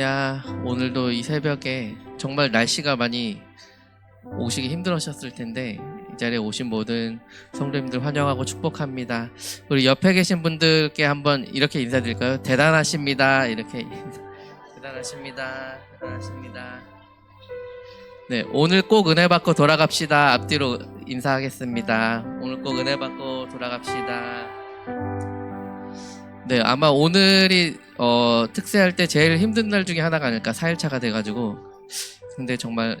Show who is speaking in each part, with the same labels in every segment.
Speaker 1: 할렐루야. 오늘도 이 새벽에 정말 날씨가 많이 오시기 힘들으셨을 텐데 이 자리에 오신 모든 성도님들 환영하고 축복합니다. 우리 옆에 계신 분들께 한번 이렇게 인사드릴까요? 대단하십니다. 이렇게 대단하십니다. 대단하십니다. 네, 오늘 꼭 은혜 받고 돌아갑시다. 앞뒤로 인사하겠습니다. 오늘 꼭 은혜 받고 돌아갑시다. 네, 아마 오늘이 특세할 때 제일 힘든 날 중에 하나가 아닐까. 4일차가 돼가지고. 근데 정말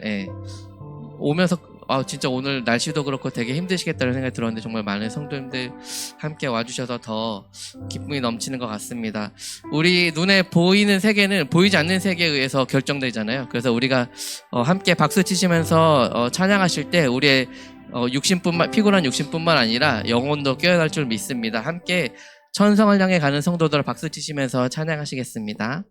Speaker 1: 오면서 진짜 오늘 날씨도 그렇고 되게 힘드시겠다는 생각이 들었는데 정말 많은 성도님들 함께 와주셔서 더 기쁨이 넘치는 것 같습니다. 우리 눈에 보이는 세계는 보이지 않는 세계에 의해서 결정되잖아요. 그래서 우리가 함께 박수 치시면서 찬양하실 때 우리의 피곤한 육신뿐만 아니라 영혼도 깨어날 줄 믿습니다. 함께 천성을 향해 가는 성도들 박수 치시면서 찬양하시겠습니다.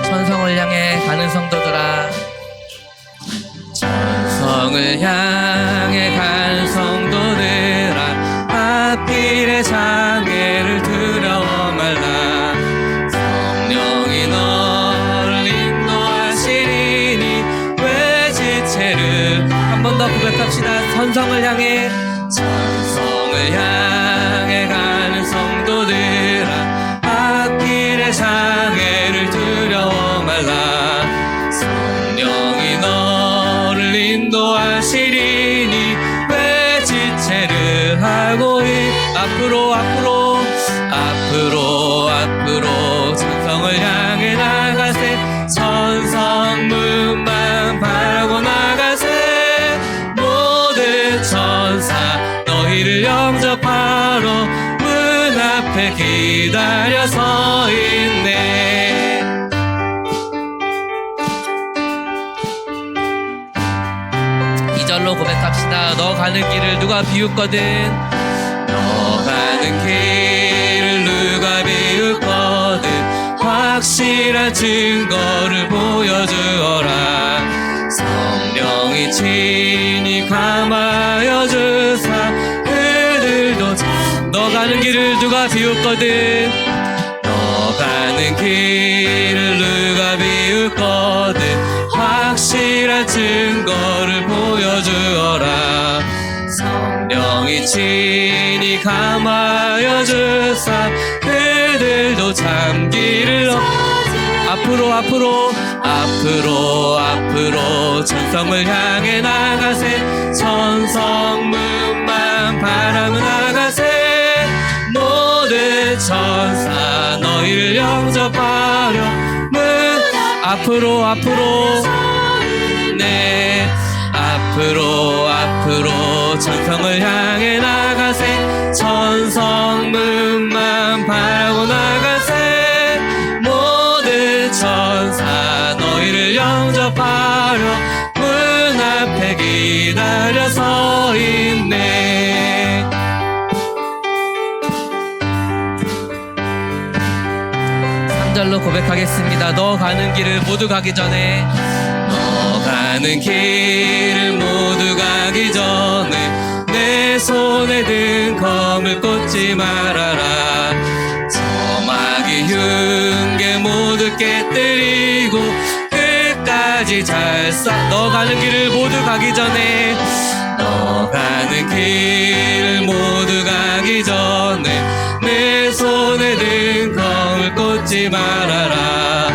Speaker 1: 천성을 향해 가는 성도들아, 천성을 향해 가는 성도들아, 앞길의 장애를 두려워 말라. 성령이 너를 인도하시리니 왜 지체를. 한 번 더 고백합시다. 천성을 향해, 천성을 향해 가는 성도들아, 앞길의 장애를 두려워 말라. 성령이 너를 인도하시리니 왜 지체를 하고 앞으로 천성을 향해 나가세. 천성문만 바라고 나가세. 모든 천사 너희를 영접하러 문 앞에 기다려 서 있네. 이 절로 고백합시다. 너 가는 길을 누가 비웃거든. 너 가는 길을 누가 비웃거든. 확실한 증거를 보여주어라. 성령이 친히 감하여 주사 그들도. 너 가는 길을 누가 비웃거든. 너 가는 길을 누가 비웃거든. 확실한 증거를 보여주어라. 성령이 친히 감하여 주사 그들도 참기를. 앞으로 천성을 향해 나가세. 천성문만 바라며 나가세. 모든 천사 너희를 영접하려 문 앞으로 네. 앞으로 천성을 향해 나가세. 천성문만 바라고 나가세. 모든 천사 너희를 영접하려 문 앞에 기다려 서 있네. 삼절로 고백하겠습니다. 너 가는 길을 모두 가기 전에, 너 가는 길을 모두 가기 전에 내 손에 든 검을 꽂지 말아라. 저마귀 흉계 모두 깨뜨리고 끝까지 잘 싸. 너 가는 길을 모두 가기 전에, 너 가는 길을 모두 가기 전에 내 손에 든 검을 꽂지 말아라.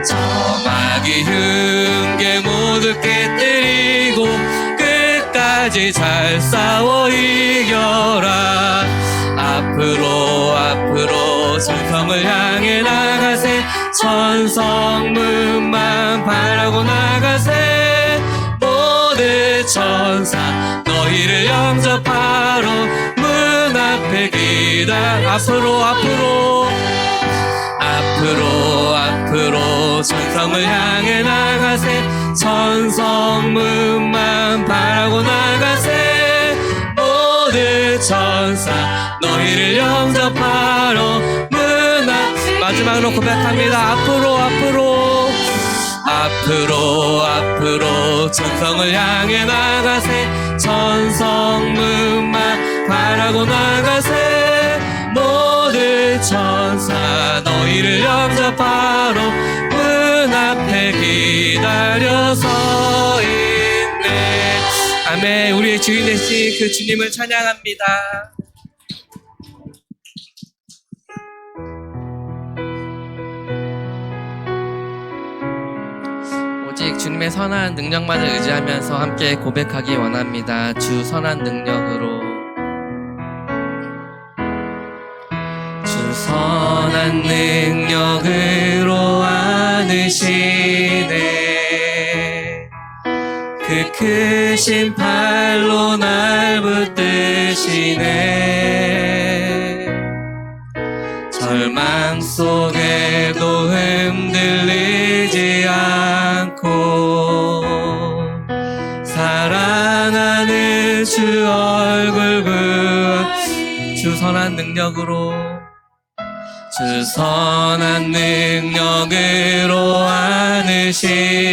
Speaker 1: 저마귀 흉계 모두 깨뜨리고 끝까지 잘 싸워 이겨라. 앞으로 천성을 향해 나가세. 천성문만 바라고 나가세. 모든 천사 너희를 영접하러 문 앞에 기다려. 앞으로 천성을 향해 나가세. 천성문만 바라고 나가세. 모든 천사 너희를 영접하러 문 앞. 마지막으로 고백합니다. 앞으로 천성을 향해 나가세. 천성문만 바라고 나가세. 모든 천사 너희를 영접하러 문 앞에 기다려서 있네. 아멘. 우리의 주인 되신 그 주님을 찬양합니다. 오직 주님의 선한 능력만을 의지하면서 함께 고백하기 원합니다. 주 선한 능력으로, 주 선한 능력으로 안으시네. 그 크신 팔로 날 붙드시네. 절망 속에도 흔들리지 않고 사랑하는 주 얼굴 주 선한 능력으로, 주 선한 능력으로 안으시네.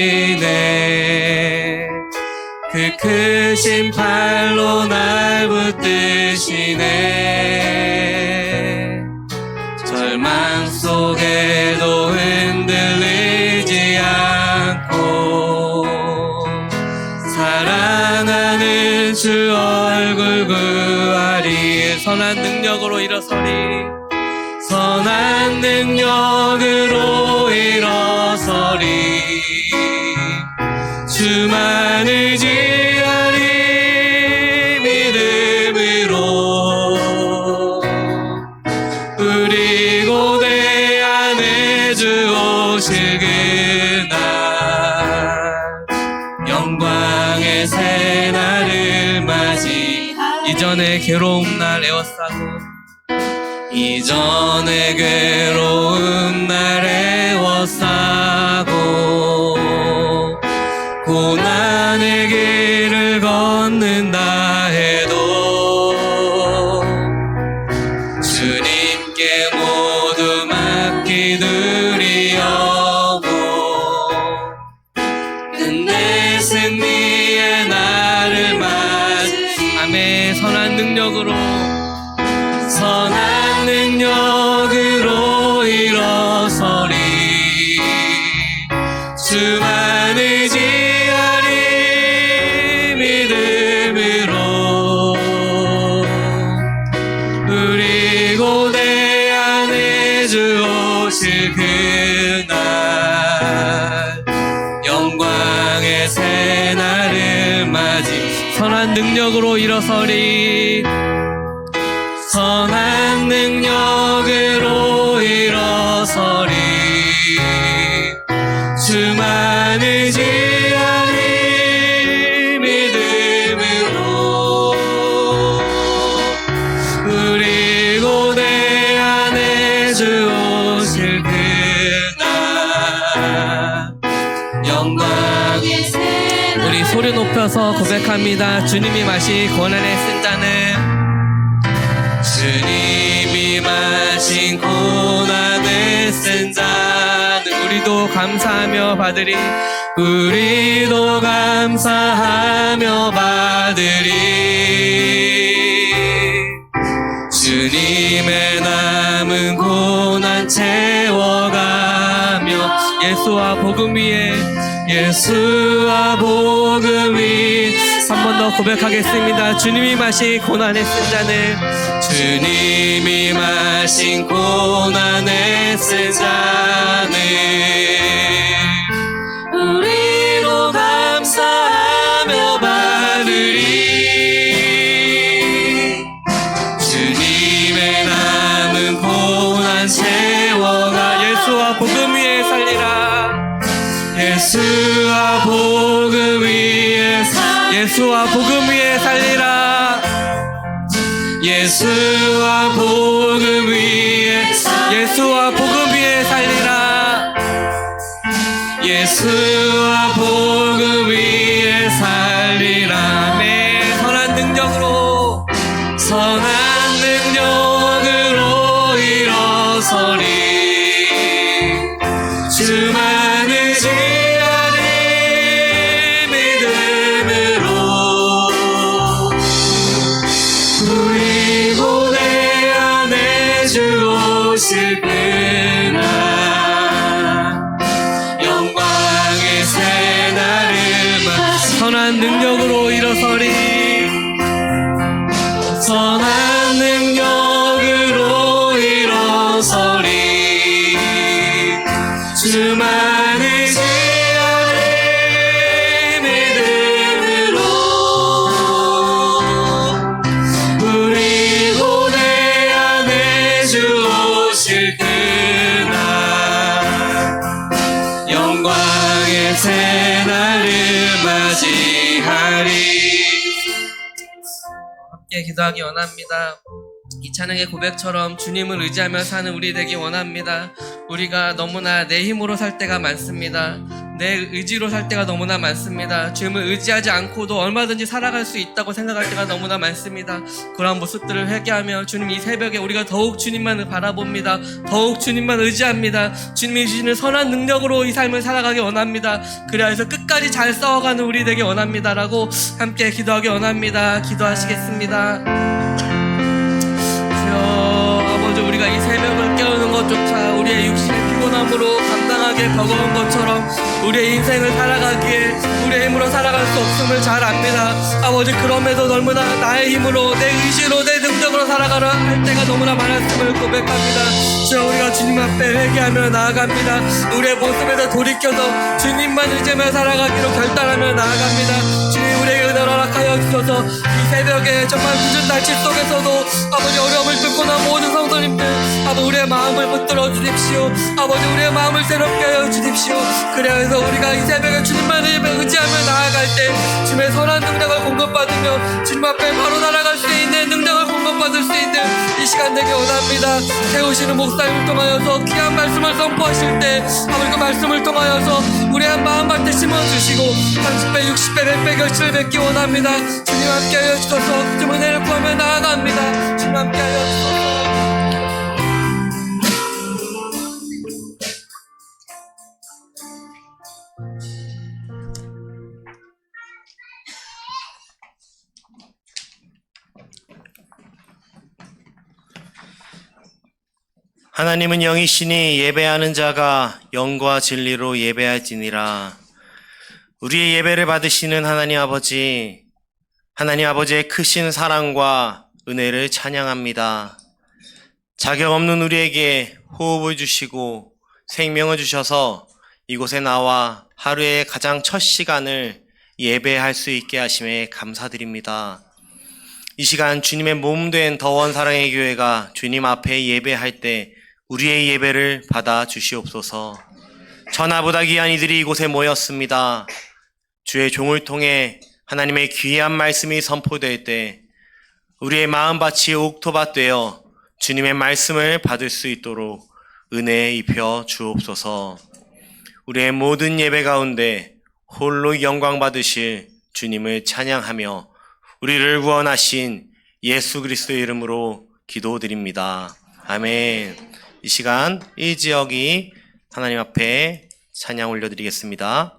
Speaker 1: 그 크신 팔로 날 붙드시네. 절망 속에도 흔들리지 않고 사랑하는 주 얼굴 구하리. 선한 능력으로 일어서리. 선한 능력으로 일어서리. 주만 의지하리. 믿음으로 우리 고대 안에 주 오실 그날 영광의 새날을 맞이. 이전의 괴로운 날 애워싸고, 이전의 괴로운 날 애워싸고 고난의 길을 걷는다 해도 주님께 모두 맡기두리오고 끝내 승리의 날을 맞이. 아멘. 선한 능력으로, 선한 능력으로 일어서리. 주만 의지하리. 믿음으로 우리 고대 안에 주 오실 그날 영광의 새날을 맞이. 선한 능력으로 일어서리. 선한 능력으로 일어서리. 주만 의지하리. 믿음으로 우리 고대 안에 주 오실 그날 영광의 새날. 우리 소리 높여서 고백합니다. 주님이 마시 고난의 쓴 잔은, 주님이 마신 고난의 쓴 잔을 우리도 감사하며 받으리. 우리도 감사하며 받으리. 주님의 남은 고난 채워가며 예수와 복음 위에, 예수와 복음 위. 한 번 더 고백하겠습니다. 주님이 마신 고난의 쓴 잔을, 주님이 마신 고난의 쓴 잔을 우리도 감사하며 받으리. 주님의 남은 고난 채워가 예수와 복음 위에 살리라. 예수와 복음 위에, 예수와 복음 위에 살리라. 예수와 복음 위에, 예수와 복음 위에 살리라. 예수와 복음 위에 살리라. 네, 선한 능력으로, 선한 능력으로 일어서리.
Speaker 2: 수많은 시간의 믿음으로 우리 고뇌 안에 주 오실 그날 영광의 새날을 맞이하리. 함께 기도하기 원합니다. 이 찬양의 고백처럼 주님을 의지하며 사는 우리 되기 원합니다. 우리가 너무나 내 힘으로 살 때가 많습니다. 내 의지로 살 때가 너무나 많습니다. 주님을 의지하지 않고도 얼마든지 살아갈 수 있다고 생각할 때가 너무나 많습니다. 그러한 모습들을 회개하며 주님 이 새벽에 우리가 더욱 주님만을 바라봅니다. 더욱 주님만 의지합니다. 주님이 주시는 선한 능력으로 이 삶을 살아가기 원합니다. 그래서 끝까지 잘 싸워가는 우리 되기 원합니다라고 함께 기도하기 원합니다. 기도하시겠습니다. 아버지, 우리가 이 새벽을 깨우는 것조차 우리의 육신의 피곤함으로 감당하기에 버거운 것처럼 우리의 인생을 살아가기에 우리의 힘으로 살아갈 수 없음을 잘 압니다. 아버지, 그럼에도 너무나 나의 힘으로 내 의지로 내 능력으로 살아가려 할 때가 너무나 많았음을 고백합니다. 주여, 우리가 주님 앞에 회개하며 나아갑니다. 우리의 모습에서 돌이켜서 주님만 의지하며 살아가기로 결단하며 나아갑니다. 주님, 우리에게 은혜를 허락하여 주셔서 이 새벽에 정말 늦은 날씨 속에서도 아버지 어려움을 뚫고 난 모든 성도님들 아버지 우리의 마음을 붙들어 주십시오. 아버지 우리의 마음을 새롭게 하여 주십시오. 그래서 우리가 이 새벽에 주님만 의지하며 나아갈 때 주님의 선한 능력을 공급받으며 주님 앞에 바로 날아갈 수 있는 능력을 공급받을 수 있는 이 시간 되기 원합니다. 세우시는 목사님을 통하여서 귀한 말씀을 선포하실 때 아버지 그 말씀을 통하여서 우리의 마음밭에 심어주시고 30배, 60배, 100배 결실을 맺기 원합니다. 주님 함께하여 주셔서 주님 은혜를 구하며 나아갑니다. 주님 함께하여 주셔서
Speaker 3: 하나님은 영이시니 예배하는 자가 영과 진리로 예배할지니라. 우리의 예배를 받으시는 하나님 아버지의 크신 사랑과 은혜를 찬양합니다. 자격 없는 우리에게 호흡을 주시고 생명을 주셔서 이곳에 나와 하루의 가장 첫 시간을 예배할 수 있게 하심에 감사드립니다. 이 시간 주님의 몸된 더원 사랑의 교회가 주님 앞에 예배할 때 우리의 예배를 받아 주시옵소서. 천하보다 귀한 이들이 이곳에 모였습니다. 주의 종을 통해 하나님의 귀한 말씀이 선포될 때 우리의 마음밭이 옥토밭 되어 주님의 말씀을 받을 수 있도록 은혜 입혀 주옵소서. 우리의 모든 예배 가운데 홀로 영광 받으실 주님을 찬양하며 우리를 구원하신 예수 그리스도의 이름으로 기도드립니다. 아멘. 이 시간 이 지역이 하나님 앞에 찬양 올려드리겠습니다.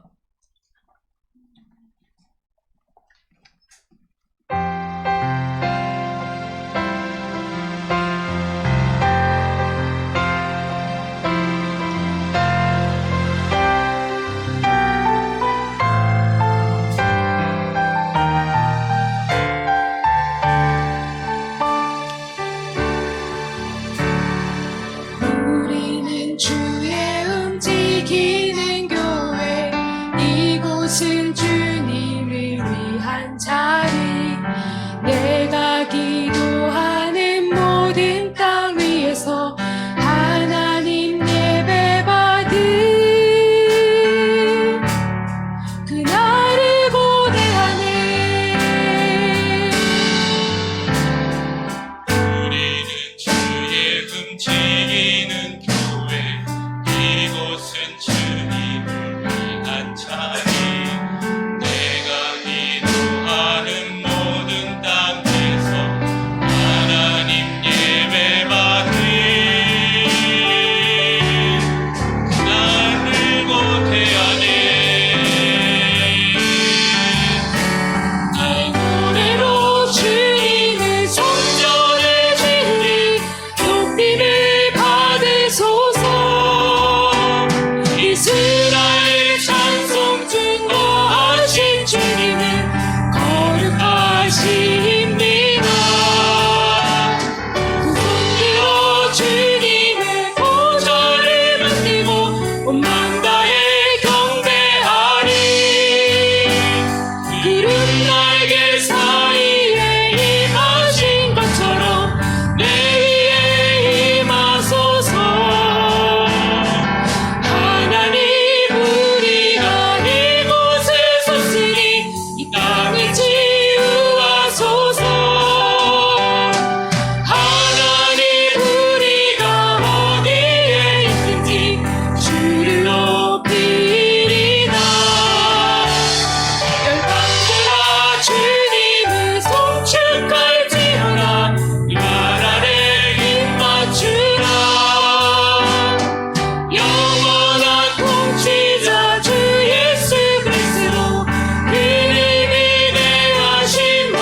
Speaker 4: 영원한 통치자 주 예수 그리스도 그님이 대하신 왕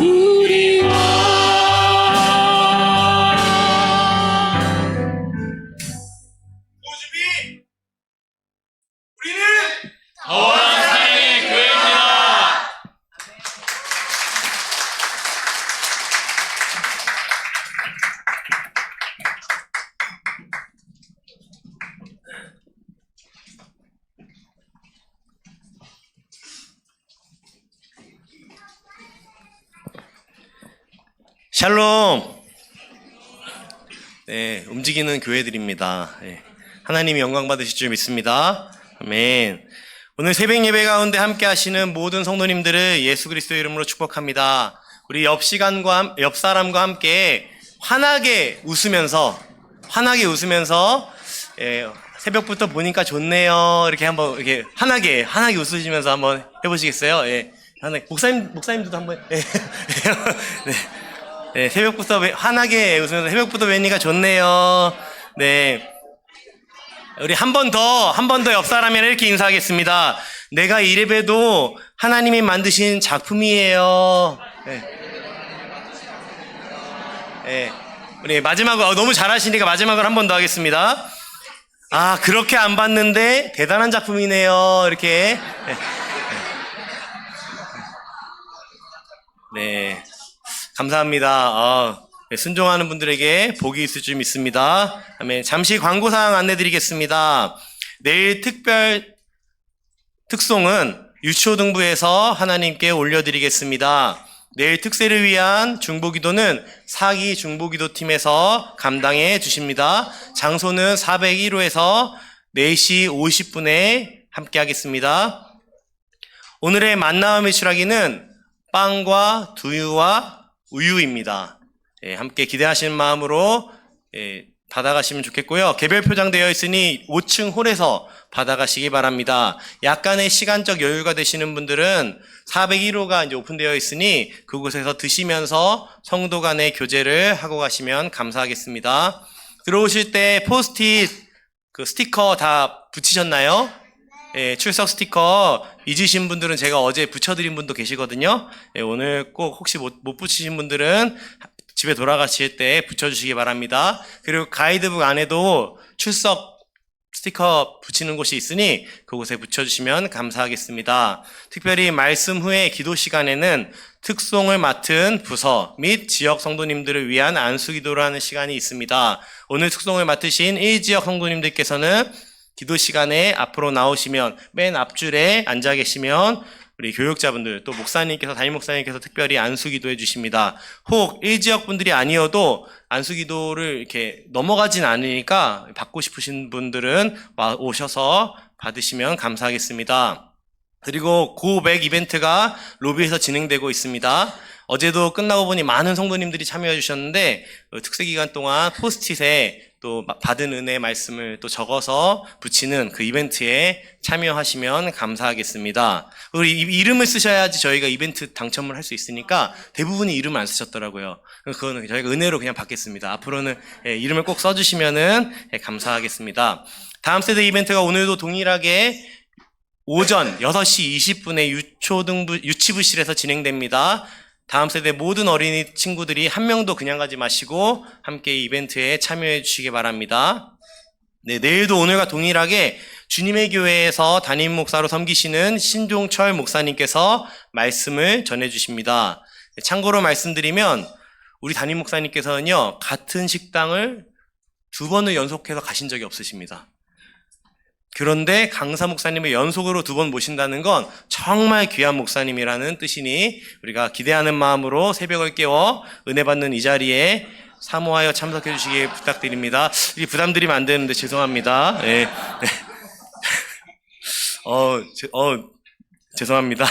Speaker 4: 우리와
Speaker 3: 샬롬. 네, 움직이는 교회들입니다. 네, 하나님이 영광 받으실 줄 믿습니다. 아멘. 오늘 새벽 예배 가운데 함께 하시는 모든 성도님들을 예수 그리스도의 이름으로 축복합니다. 우리 옆 사람과 함께 환하게 웃으면서 새벽부터 보니까 좋네요. 이렇게 한번 이렇게 환하게 웃으시면서 한번 해보시겠어요? 예. 목사님들도 한번. 예. 네. 네, 새벽부터 환하게 웃으면서 새벽부터 뵈니까 좋네요. 네. 우리 한 번 더 옆 사람이랑 이렇게 인사하겠습니다. 내가 이래봬도 하나님이 만드신 작품이에요. 네. 네. 우리 마지막으로, 너무 잘하시니까 마지막으로 한 번 더 하겠습니다. 아, 그렇게 안 봤는데 대단한 작품이네요. 이렇게. 네. 네. 감사합니다. 순종하는 분들에게 복이 있을 줄 믿습니다. 아멘. 잠시 광고사항 안내드리겠습니다. 내일 특송은 유초등부에서 하나님께 올려드리겠습니다. 내일 특세를 위한 중보기도는 사기 중보기도팀에서 감당해 주십니다. 장소는 401호에서 4시 50분에 함께 하겠습니다. 오늘의 만나음의 추락기는 빵과 두유와 우유입니다. 예, 함께 기대하시는 마음으로 받아가시면 좋겠고요. 개별 표장되어 있으니 5층 홀에서 받아가시기 바랍니다. 약간의 시간적 여유가 되시는 분들은 401호가 이제 오픈되어 있으니 그곳에서 드시면서 성도 간의 교제를 하고 가시면 감사하겠습니다. 들어오실 때 포스트잇 스티커 다 붙이셨나요? 예, 출석 스티커 잊으신 분들은 제가 어제 붙여드린 분도 계시거든요. 예, 오늘 꼭 혹시 못 붙이신 분들은 집에 돌아가실 때 붙여주시기 바랍니다. 그리고 가이드북 안에도 출석 스티커 붙이는 곳이 있으니 그곳에 붙여주시면 감사하겠습니다. 특별히 말씀 후에 기도 시간에는 특송을 맡은 부서 및 지역 성도님들을 위한 안수기도라는 시간이 있습니다. 오늘 특송을 맡으신 1지역 성도님들께서는 기도 시간에 앞으로 나오시면 맨 앞줄에 앉아 계시면 우리 교육자분들 또 목사님께서 담임 목사님께서 특별히 안수기도 해주십니다. 혹 1지역 분들이 아니어도 안수기도를 이렇게 넘어가진 않으니까 받고 싶으신 분들은 오셔서 받으시면 감사하겠습니다. 그리고 고백 이벤트가 로비에서 진행되고 있습니다. 어제도 끝나고 보니 많은 성도님들이 참여해 주셨는데 특세 기간 동안 포스트잇에 또 받은 은혜 말씀을 또 적어서 붙이는 그 이벤트에 참여하시면 감사하겠습니다. 우리 이름을 쓰셔야지 저희가 이벤트 당첨을 할 수 있으니까 대부분이 이름을 안 쓰셨더라고요. 그거는 저희가 은혜로 그냥 받겠습니다. 앞으로는 이름을 꼭 써주시면은 감사하겠습니다. 다음 세대 이벤트가 오늘도 동일하게 오전 6시 20분에 유치부실에서 진행됩니다. 다음 세대 모든 어린이 친구들이 한 명도 그냥 가지 마시고 함께 이벤트에 참여해 주시기 바랍니다. 네, 내일도 오늘과 동일하게 주님의 교회에서 담임 목사로 섬기시는 신종철 목사님께서 말씀을 전해 주십니다. 참고로 말씀드리면 우리 담임 목사님께서는요, 같은 식당을 2번을 연속해서 가신 적이 없으십니다. 그런데 강사 목사님을 연속으로 2번 모신다는 건 정말 귀한 목사님이라는 뜻이니 우리가 기대하는 마음으로 새벽을 깨워 은혜 받는 이 자리에 사모하여 참석해 주시기 부탁드립니다. 이게 부담드리면 안 되는데 죄송합니다. 네. 네. 죄송합니다.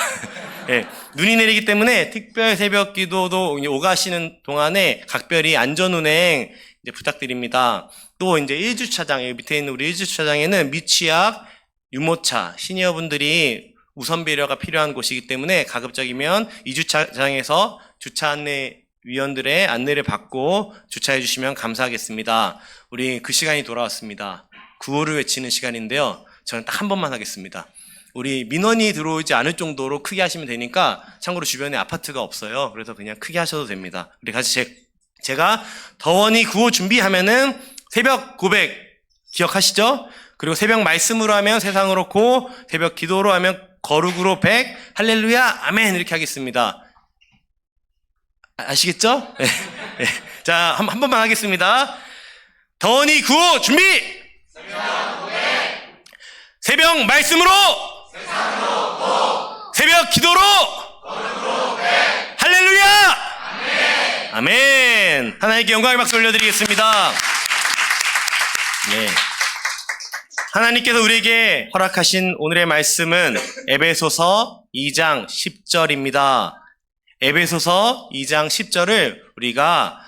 Speaker 3: 네. 눈이 내리기 때문에 특별 새벽 기도도 오가시는 동안에 각별히 안전운행 부탁드립니다. 또 이제 1주차장, 여기 밑에 있는 우리 1주차장에는 미취학, 유모차, 시니어분들이 우선 배려가 필요한 곳이기 때문에 가급적이면 2주차장에서 주차 안내 위원들의 안내를 받고 주차해 주시면 감사하겠습니다. 우리 그 시간이 돌아왔습니다. 구호를 외치는 시간인데요. 저는 딱 한 번만 하겠습니다. 우리 민원이 들어오지 않을 정도로 크게 하시면 되니까, 참고로 주변에 아파트가 없어요. 그래서 그냥 크게 하셔도 됩니다. 우리 같이 제가 더원이 구호 준비하면은 새벽 고백 기억하시죠? 그리고 새벽 말씀으로 하면 세상으로 고, 새벽 기도로 하면 거룩으로 백, 할렐루야, 아멘 이렇게 하겠습니다. 아시겠죠? 네. 네. 자, 한 번만 하겠습니다. 더원이 구호 준비! 새벽 말씀으로! 새벽 기도로! 할렐루야! 아멘! 하나님께 영광의 박수 올려드리겠습니다. 네. 하나님께서 우리에게 허락하신 오늘의 말씀은 에베소서 2장 10절입니다. 에베소서 2장 10절을 우리가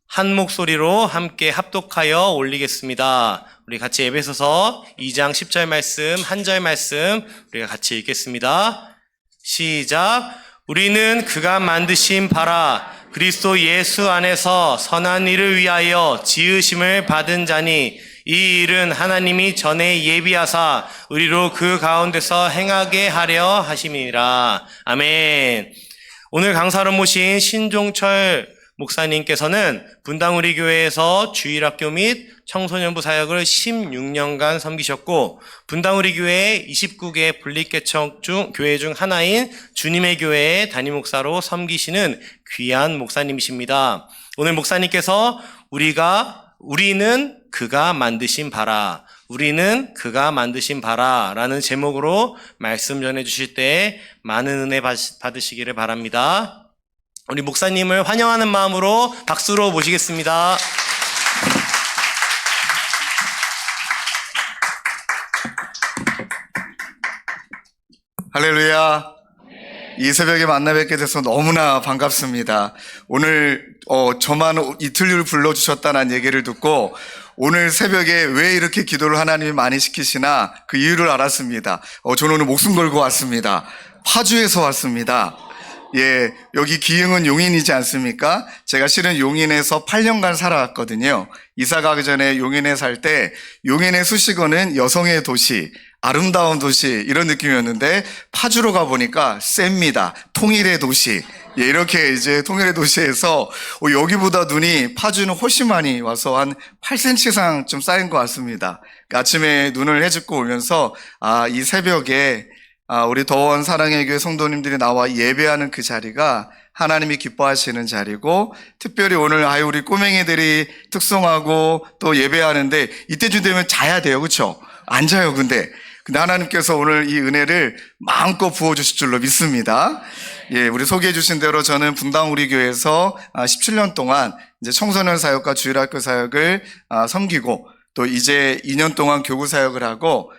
Speaker 3: 한 목소리로 함께 합독하여 올리겠습니다. 우리 같이 에베소서 2장 10절 말씀, 한 절 말씀 우리가 같이 읽겠습니다. 시작. 우리는 그가 만드신 바라 그리스도 예수 안에서 선한 일을 위하여 지으심을 받은 자니 이 일은 하나님이 전에 예비하사 우리로 그 가운데서 행하게 하려 하심이라. 아멘. 오늘 강사로 모신 신종철 목사님께서는 분당우리 교회에서 주일학교 및 청소년부 사역을 16년간 섬기셨고, 분당우리 교회 29개 분립개척 교회 중 하나인 주님의 교회의 담임 목사로 섬기시는 귀한 목사님이십니다. 오늘 목사님께서 우리는 그가 만드신 바라, 우리는 그가 만드신 바라 라는 제목으로 말씀 전해주실 때 많은 은혜 받으시기를 바랍니다. 우리 목사님을 환영하는 마음으로 박수로 모시겠습니다.
Speaker 5: 할렐루야. 이 새벽에 만나 뵙게 돼서 너무나 반갑습니다. 오늘 저만 이틀을 불러주셨다는 얘기를 듣고 오늘 새벽에 왜 이렇게 기도를 하나님이 많이 시키시나 그 이유를 알았습니다. 저는 오늘 목숨 걸고 왔습니다. 파주에서 왔습니다. 예, 여기 기흥은 용인이지 않습니까? 제가 실은 용인에서 8년간 살아왔거든요. 이사 가기 전에 용인에 살 때 용인의 수식어는 여성의 도시, 아름다운 도시 이런 느낌이었는데 파주로 가보니까 셉니다. 통일의 도시. 예, 이렇게 이제 통일의 도시에서 여기보다 눈이 파주는 훨씬 많이 와서 한 8cm 이상 좀 쌓인 것 같습니다. 아침에 눈을 헤집고 오면서 이 새벽에 우리 더원 사랑의 교회 성도님들이 나와 예배하는 그 자리가 하나님이 기뻐하시는 자리고, 특별히 오늘 우리 꼬맹이들이 특송하고 또 예배하는데 이때쯤 되면 자야 돼요. 그렇죠? 안 자요. 근데 하나님께서 오늘 이 은혜를 마음껏 부어주실 줄로 믿습니다. 예, 우리 소개해 주신 대로 저는 분당우리 교회에서 17년 동안 이제 청소년 사역과 주일학교 사역을 섬기고, 또 이제 2년 동안 교구 사역을 하고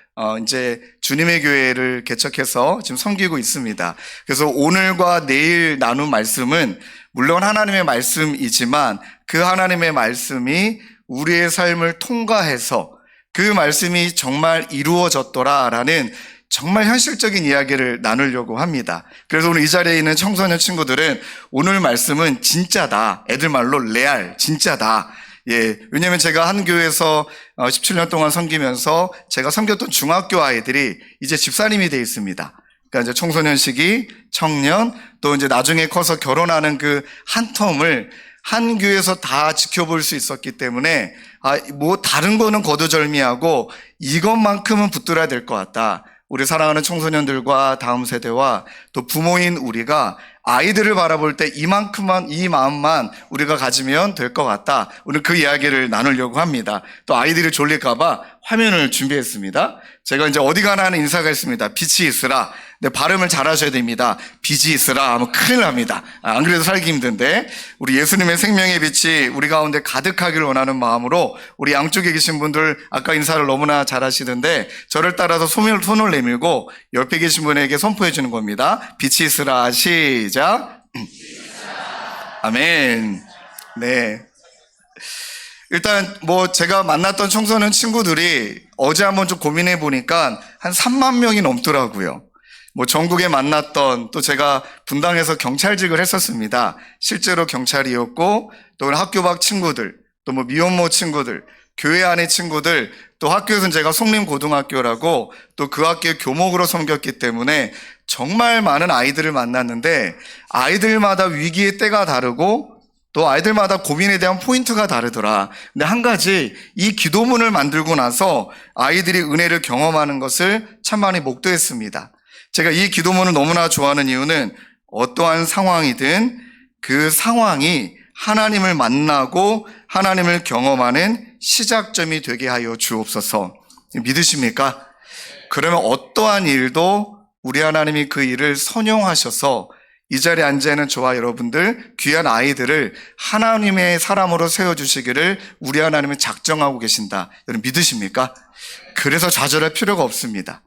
Speaker 5: 이제 주님의 교회를 개척해서 지금 섬기고 있습니다. 그래서 오늘과 내일 나눈 말씀은 물론 하나님의 말씀이지만 그 하나님의 말씀이 우리의 삶을 통과해서 그 말씀이 정말 이루어졌더라라는 정말 현실적인 이야기를 나누려고 합니다. 그래서 오늘 이 자리에 있는 청소년 친구들은 오늘 말씀은 진짜다. 애들 말로 레알, 진짜다. 예, 왜냐면 제가 한 교회에서 17년 동안 섬기면서 제가 섬겼던 중학교 아이들이 이제 집사님이 돼 있습니다. 그러니까 이제 청소년 시기, 청년, 또 이제 나중에 커서 결혼하는 그 한 텀을 한 교회에서 다 지켜볼 수 있었기 때문에 뭐 다른 거는 거두절미하고 이것만큼은 붙들어야 될 것 같다. 우리 사랑하는 청소년들과 다음 세대와 또 부모인 우리가 아이들을 바라볼 때 이만큼만, 이 마음만 우리가 가지면 될 것 같다. 오늘 그 이야기를 나누려고 합니다. 또 아이들이 졸릴까봐 화면을 준비했습니다. 제가 이제 어디 가나 하는 인사가 있습니다. 빛이 있으라. 근데 발음을 잘 하셔야 됩니다. 빛이 있으라 하면 큰일 납니다. 안 그래도 살기 힘든데, 우리 예수님의 생명의 빛이 우리 가운데 가득하기를 원하는 마음으로 우리 양쪽에 계신 분들 아까 인사를 너무나 잘 하시던데 저를 따라서 손을 내밀고 옆에 계신 분에게 선포해 주는 겁니다. 빛이 있으라. 시작. 아멘. 네. 일단 제가 만났던 청소년 친구들이 어제 한번 좀 고민해 보니까 한 3만 명이 넘더라고요. 뭐 전국에 만났던, 또 제가 분당에서 경찰직을 했었습니다. 실제로 경찰이었고, 또 학교 밖 친구들, 또 뭐 미혼모 친구들, 교회 안의 친구들, 또 학교에서는 제가 송림고등학교라고 또 그 학교의 교목으로 섬겼기 때문에 정말 많은 아이들을 만났는데, 아이들마다 위기의 때가 다르고 또 아이들마다 고민에 대한 포인트가 다르더라. 근데 한 가지, 이 기도문을 만들고 나서 아이들이 은혜를 경험하는 것을 참 많이 목도했습니다. 제가 이 기도문을 너무나 좋아하는 이유는 어떠한 상황이든 그 상황이 하나님을 만나고 하나님을 경험하는 시작점이 되게 하여 주옵소서. 믿으십니까? 그러면 어떠한 일도 우리 하나님이 그 일을 선용하셔서 이 자리에 앉아있는 저와 여러분들, 귀한 아이들을 하나님의 사람으로 세워주시기를 우리 하나님은 작정하고 계신다. 여러분 믿으십니까? 그래서 좌절할 필요가 없습니다.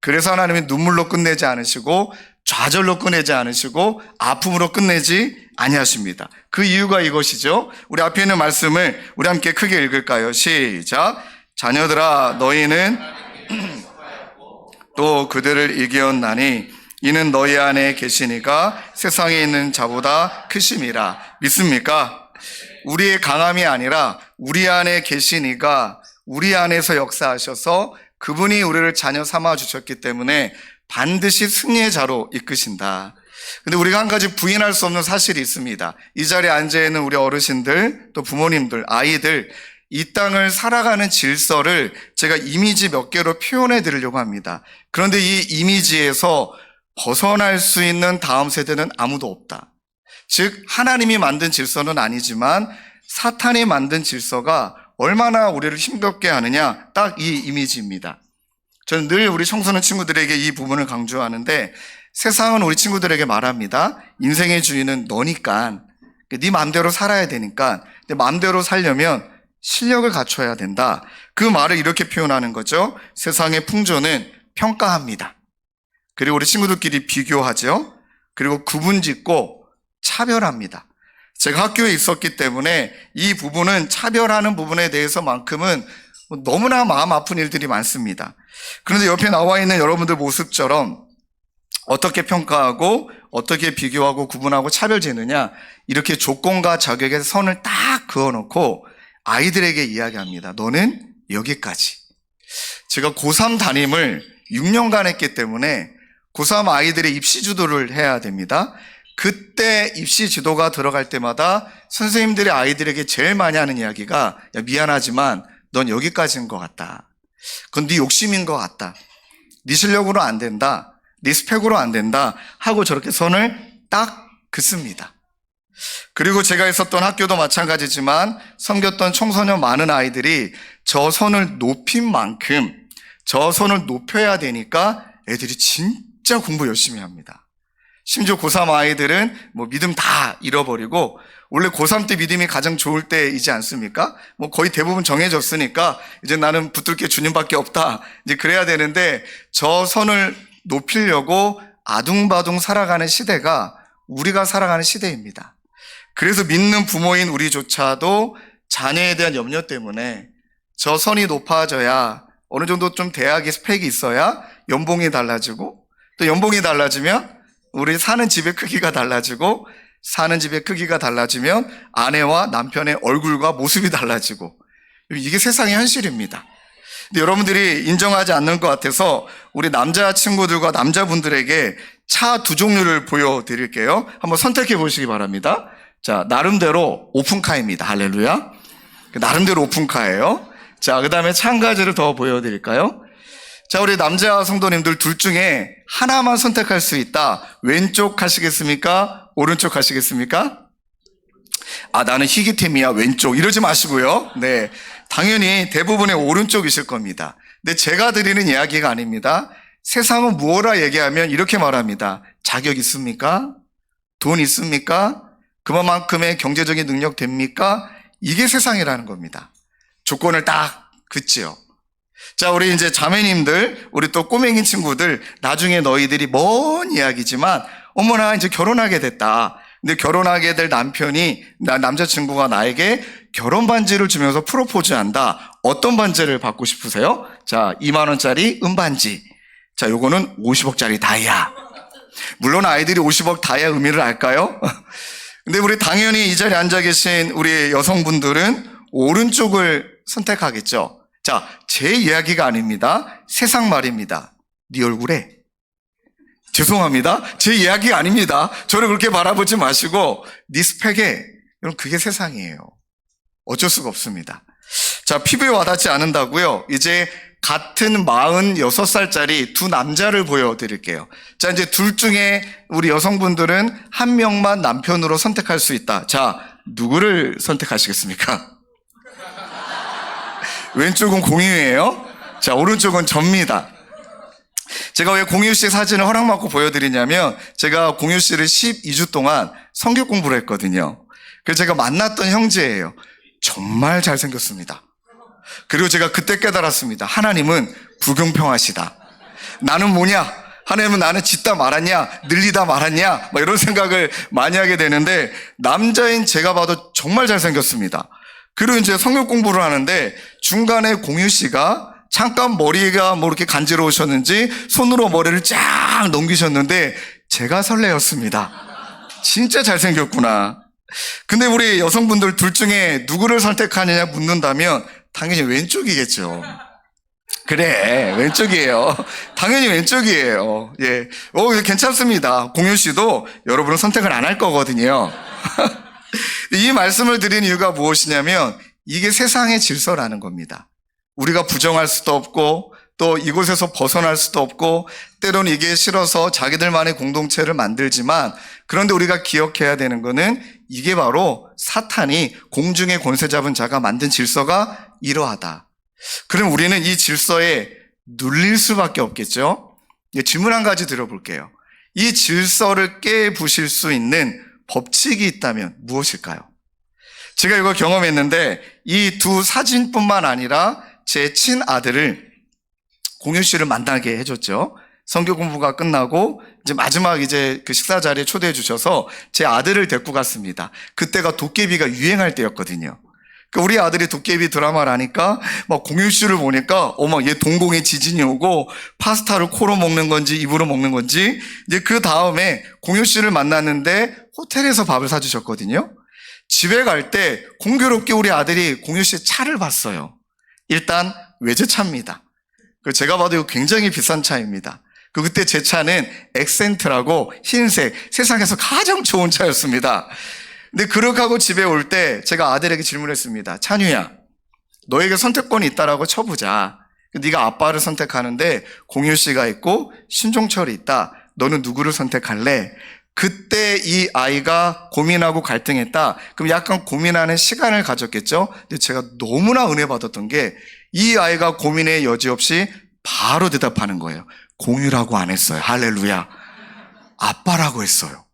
Speaker 5: 그래서 하나님이 눈물로 끝내지 않으시고 좌절로 끝내지 않으시고 아픔으로 끝내지 아니하십니다. 그 이유가 이것이죠. 우리 앞에 있는 말씀을 우리 함께 크게 읽을까요? 시작. 자녀들아, 너희는 또 그들을 이기었나니 이는 너희 안에 계시니가 세상에 있는 자보다 크심이라. 믿습니까? 우리의 강함이 아니라 우리 안에 계시니가 우리 안에서 역사하셔서 그분이 우리를 자녀 삼아 주셨기 때문에 반드시 승리의 자로 이끄신다. 근데 우리가 한 가지 부인할 수 없는 사실이 있습니다. 이 자리에 앉아있는 우리 어르신들, 또 부모님들, 아이들, 이 땅을 살아가는 질서를 제가 이미지 몇 개로 표현해 드리려고 합니다. 그런데 이 이미지에서 벗어날 수 있는 다음 세대는 아무도 없다. 즉 하나님이 만든 질서는 아니지만 사탄이 만든 질서가 얼마나 우리를 힘겹게 하느냐, 딱 이 이미지입니다. 저는 늘 우리 청소년 친구들에게 이 부분을 강조하는데, 세상은 우리 친구들에게 말합니다. 인생의 주인은 너니까, 네 마음대로 살아야 되니까, 내 마음대로 살려면 실력을 갖춰야 된다. 그 말을 이렇게 표현하는 거죠. 세상의 풍조는 평가합니다. 그리고 우리 친구들끼리 비교하죠. 그리고 구분짓고 차별합니다. 제가 학교에 있었기 때문에 이 부분은, 차별하는 부분에 대해서만큼은 너무나 마음 아픈 일들이 많습니다. 그런데 옆에 나와 있는 여러분들 모습처럼 어떻게 평가하고 어떻게 비교하고 구분하고 차별짓느냐, 이렇게 조건과 자격의 선을 딱 그어놓고 아이들에게 이야기합니다. 너는 여기까지. 제가 고3 담임을 6년간 했기 때문에 고3 아이들의 입시 지도를 해야 됩니다. 그때 입시 지도가 들어갈 때마다 선생님들이 아이들에게 제일 많이 하는 이야기가, 야, 미안하지만 넌 여기까지인 것 같다. 그건 네 욕심인 것 같다. 네 실력으로 안 된다. 네 스펙으로 안 된다. 하고 저렇게 선을 딱 긋습니다. 그리고 제가 있었던 학교도 마찬가지지만 섬겼던 청소년 많은 아이들이 저 선을 높인 만큼 저 선을 높여야 되니까 애들이 진짜 공부 열심히 합니다. 심지어 고3 아이들은 뭐 믿음 다 잃어버리고, 원래 고3 때 믿음이 가장 좋을 때이지 않습니까? 뭐 거의 대부분 정해졌으니까 이제 나는 붙들 게 주님밖에 없다. 이제 그래야 되는데 저 선을 높이려고 아둥바둥 살아가는 시대가 우리가 살아가는 시대입니다. 그래서 믿는 부모인 우리조차도 자녀에 대한 염려 때문에 저 선이 높아져야, 어느 정도 좀 대학의 스펙이 있어야 연봉이 달라지고, 또 연봉이 달라지면 우리 사는 집의 크기가 달라지고, 사는 집의 크기가 달라지면 아내와 남편의 얼굴과 모습이 달라지고, 이게 세상의 현실입니다. 근데 여러분들이 인정하지 않는 것 같아서 우리 남자 친구들과 남자분들에게 차 두 종류를 보여드릴게요. 한번 선택해 보시기 바랍니다. 자, 나름대로 오픈카입니다. 할렐루야. 나름대로 오픈카예요. 자, 그 다음에 차 한 가지를 더 보여드릴까요? 자, 우리 남자 성도님들 둘 중에 하나만 선택할 수 있다. 왼쪽 하시겠습니까? 오른쪽 하시겠습니까? 아, 나는 희귀템이야, 왼쪽. 이러지 마시고요. 네. 당연히 대부분의 오른쪽이실 겁니다. 근데 제가 드리는 이야기가 아닙니다. 세상은 무엇라 얘기하면 이렇게 말합니다. 자격 있습니까? 돈 있습니까? 그만큼의 경제적인 능력 됩니까? 이게 세상이라는 겁니다. 조건을 딱 긋지요. 자, 우리 이제 자매님들, 우리 또 꼬맹이 친구들, 나중에 너희들이 먼 이야기지만, 어머나, 이제 결혼하게 됐다. 근데 결혼하게 될 남자친구가 나에게 결혼 반지를 주면서 프로포즈한다. 어떤 반지를 받고 싶으세요? 자, 2만 원짜리 은반지. 자, 요거는 50억짜리 다이아. 물론 아이들이 50억 다이아 의미를 알까요? 근데 우리 당연히 이 자리에 앉아 계신 우리 여성분들은 오른쪽을 선택하겠죠. 자, 제 이야기가 아닙니다. 세상 말입니다. 네 얼굴에. 죄송합니다. 제 이야기가 아닙니다. 저를 그렇게 바라보지 마시고 네 스펙에, 여러분 그게 세상이에요. 어쩔 수가 없습니다. 자, 피부에 와닿지 않는다고요? 이제 같은 46살짜리 두 남자를 보여드릴게요. 자, 이제 둘 중에 우리 여성분들은 한 명만 남편으로 선택할 수 있다. 자, 누구를 선택하시겠습니까? 왼쪽은 공유예요. 자, 오른쪽은 접니다. 제가 왜 공유 씨 사진을 허락받고 보여드리냐면 제가 공유 씨를 12주 동안 성경 공부를 했거든요. 그래서 제가 만났던 형제예요. 정말 잘생겼습니다. 그리고 제가 그때 깨달았습니다. 하나님은 불공평하시다. 나는 뭐냐? 하나님은 나는 짓다 말았냐? 늘리다 말았냐? 막 이런 생각을 많이 하게 되는데 남자인 제가 봐도 정말 잘생겼습니다. 그리고 이제 성경 공부를 하는데 중간에 공유 씨가 잠깐 머리가 뭐 이렇게 간지러우셨는지 손으로 머리를 쫙 넘기셨는데 제가 설레었습니다. 진짜 잘생겼구나. 근데 우리 여성분들 둘 중에 누구를 선택하느냐 묻는다면 당연히 왼쪽이겠죠. 그래, 왼쪽이에요. 당연히 왼쪽이에요. 예. 괜찮습니다. 공유 씨도 여러분은 선택을 안 할 거거든요. 이 말씀을 드린 이유가 무엇이냐면 이게 세상의 질서라는 겁니다. 우리가 부정할 수도 없고 또 이곳에서 벗어날 수도 없고 때로는 이게 싫어서 자기들만의 공동체를 만들지만 그런데 우리가 기억해야 되는 거는 이게 바로 사탄이 공중의 권세 잡은 자가 만든 질서가 이러하다. 그럼 우리는 이 질서에 눌릴 수밖에 없겠죠? 질문 한 가지 드려볼게요. 이 질서를 깨부실 수 있는 법칙이 있다면 무엇일까요? 제가 이거 경험했는데 이 두 사진뿐만 아니라 제 친아들을 공유 씨를 만나게 해줬죠. 성경 공부가 끝나고 이제 마지막 이제 그 식사 자리에 초대해 주셔서 제 아들을 데리고 갔습니다. 그때가 도깨비가 유행할 때였거든요. 우리 아들이 도깨비 드라마를 하니까 막 공유 씨를 보니까 어머 얘 동공에 지진이 오고 파스타를 코로 먹는 건지 입으로 먹는 건지 이제 그 다음에 공유 씨를 만났는데 호텔에서 밥을 사주셨거든요. 집에 갈 때 공교롭게 우리 아들이 공유 씨의 차를 봤어요. 일단 외제차입니다. 제가 봐도 이거 굉장히 비싼 차입니다. 그때 제 차는 엑센트라고 흰색, 세상에서 가장 좋은 차였습니다. 근데 그렇게 하고 집에 올 때 제가 아들에게 질문했습니다. 찬유야, 너에게 선택권이 있다라고 쳐보자. 네가 아빠를 선택하는데 공유 씨가 있고 신종철이 있다. 너는 누구를 선택할래? 그때 이 아이가 고민하고 갈등했다. 그럼 약간 고민하는 시간을 가졌겠죠? 근데 제가 너무나 은혜 받았던 게 이 아이가 고민의 여지 없이 바로 대답하는 거예요. 공유라고 안 했어요. 할렐루야. 아빠라고 했어요.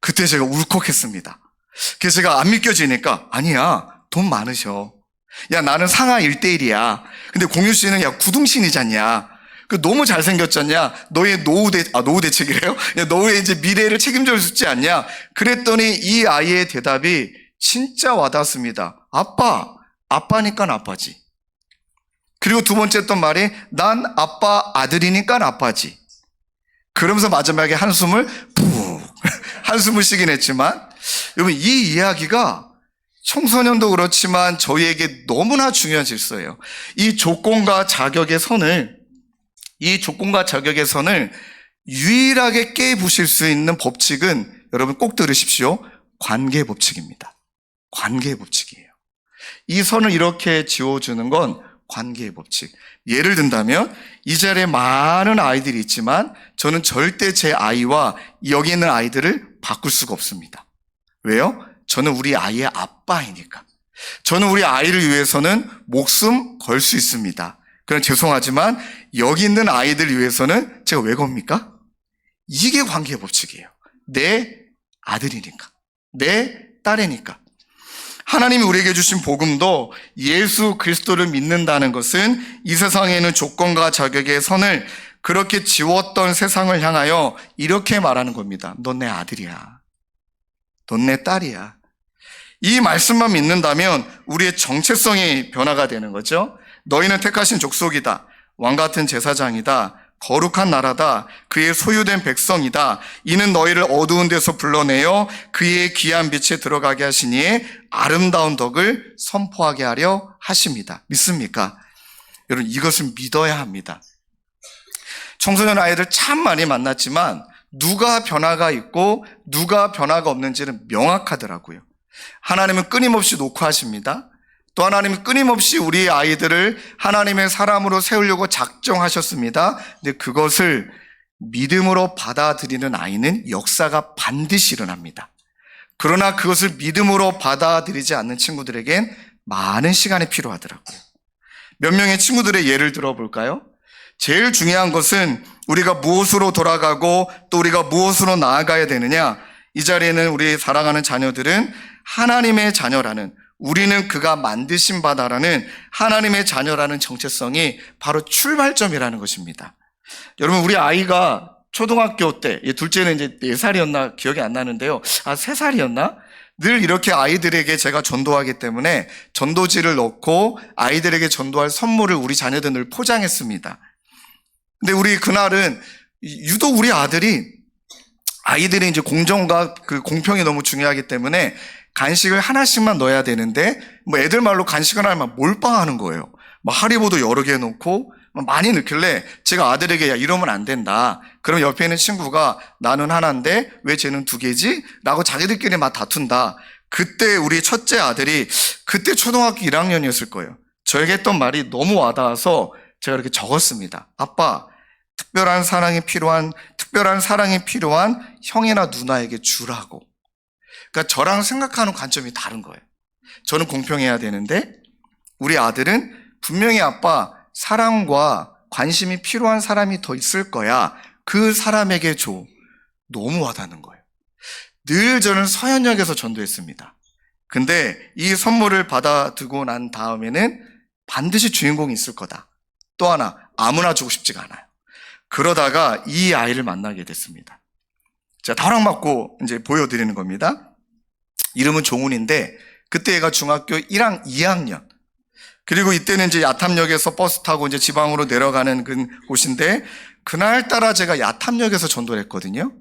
Speaker 5: 그때 제가 울컥했습니다. 그래서 제가 안 믿겨지니까 아니야, 돈 많으셔. 야, 나는 상하 1:1이야. 근데 공유 씨는 야, 구둥신이잖냐. 너무 잘생겼잖냐. 너의 노후 대책이래요. 너의 이제 미래를 책임져 주지 않냐. 그랬더니 이 아이의 대답이 진짜 와닿습니다. 아빠니까 아빠지. 그리고 두 번째 했던 말이 난 아빠 아들이니까 아빠지. 그러면서 마지막에 한숨을 쉬긴 했지만 여러분 이 이야기가 청소년도 그렇지만 저희에게 너무나 중요한 질서예요. 이 조건과 자격의 선을 유일하게 깨부실 수 있는 법칙은 여러분 꼭 들으십시오. 관계 법칙입니다. 관계 법칙이에요. 이 선을 이렇게 지워주는 건 관계의 법칙. 예를 든다면 이 자리에 많은 아이들이 있지만 저는 절대 제 아이와 여기 있는 아이들을 바꿀 수가 없습니다. 왜요? 저는 우리 아이의 아빠이니까. 저는 우리 아이를 위해서는 목숨 걸 수 있습니다. 그럼 죄송하지만 여기 있는 아이들 위해서는 제가 왜 겁니까? 이게 관계의 법칙이에요. 내 아들이니까. 내 딸이니까. 하나님이 우리에게 주신 복음도 예수 그리스도를 믿는다는 것은 이 세상에 있는 조건과 자격의 선을 그렇게 지웠던 세상을 향하여 이렇게 말하는 겁니다. 넌 내 아들이야. 넌 내 딸이야. 이 말씀만 믿는다면 우리의 정체성이 변화가 되는 거죠. 너희는 택하신 족속이다. 왕같은 제사장이다. 거룩한 나라다. 그의 소유된 백성이다. 이는 너희를 어두운 데서 불러내어 그의 귀한 빛에 들어가게 하시니 아름다운 덕을 선포하게 하려 하십니다. 믿습니까? 여러분, 이것을 믿어야 합니다. 청소년 아이들 참 많이 만났지만 누가 변화가 있고 누가 변화가 없는지는 명확하더라고요. 하나님은 끊임없이 녹화하십니다. 또 하나님은 끊임없이 우리 아이들을 하나님의 사람으로 세우려고 작정하셨습니다. 근데 그것을 믿음으로 받아들이는 아이는 역사가 반드시 일어납니다. 그러나 그것을 믿음으로 받아들이지 않는 친구들에겐 많은 시간이 필요하더라고요. 몇 명의 친구들의 예를 들어볼까요? 제일 중요한 것은 우리가 무엇으로 돌아가고 또 우리가 무엇으로 나아가야 되느냐. 이 자리에는 우리 사랑하는 자녀들은 하나님의 자녀라는, 우리는 그가 만드신 바다라는 하나님의 자녀라는 정체성이 바로 출발점이라는 것입니다. 여러분, 우리 아이가 초등학교 때, 둘째는 이제 4살이었나 기억이 안 나는데요. 3살이었나? 늘 이렇게 아이들에게 제가 전도하기 때문에 전도지를 넣고 아이들에게 전도할 선물을 우리 자녀들 늘 포장했습니다. 근데 우리 그날은 유독 우리 아이들이 이제 공정과 그 공평이 너무 중요하기 때문에 간식을 하나씩만 넣어야 되는데, 뭐 애들 말로 간식을 하면 몰빵하는 거예요. 막 하리보도 여러 개 넣고 많이 넣길래 제가 아들에게, 야, 이러면 안 된다. 그럼 옆에 있는 친구가 나는 하나인데 왜 쟤는 2개지? 라고 자기들끼리 막 다툰다. 그때 우리 첫째 아들이, 그때 초등학교 1학년이었을 거예요. 저에게 했던 말이 너무 와닿아서 제가 이렇게 적었습니다. 아빠, 특별한 사랑이 필요한 형이나 누나에게 주라고. 그러니까 저랑 생각하는 관점이 다른 거예요. 저는 공평해야 되는데 우리 아들은 분명히 아빠, 사랑과 관심이 필요한 사람이 더 있을 거야. 그 사람에게 줘. 너무 와닿는 거예요. 늘 저는 서현역에서 전도했습니다. 근데 이 선물을 받아두고 난 다음에는 반드시 주인공이 있을 거다. 또 하나, 아무나 주고 싶지가 않아요. 그러다가 이 아이를 만나게 됐습니다. 제가 다락 맞고 이제 보여드리는 겁니다. 이름은 종훈인데 그때 얘가 중학교 2학년. 그리고 이때는 이제 야탐역에서 버스 타고 이제 지방으로 내려가는 그 곳인데, 그날따라 제가 야탐역에서 전도를 했거든요.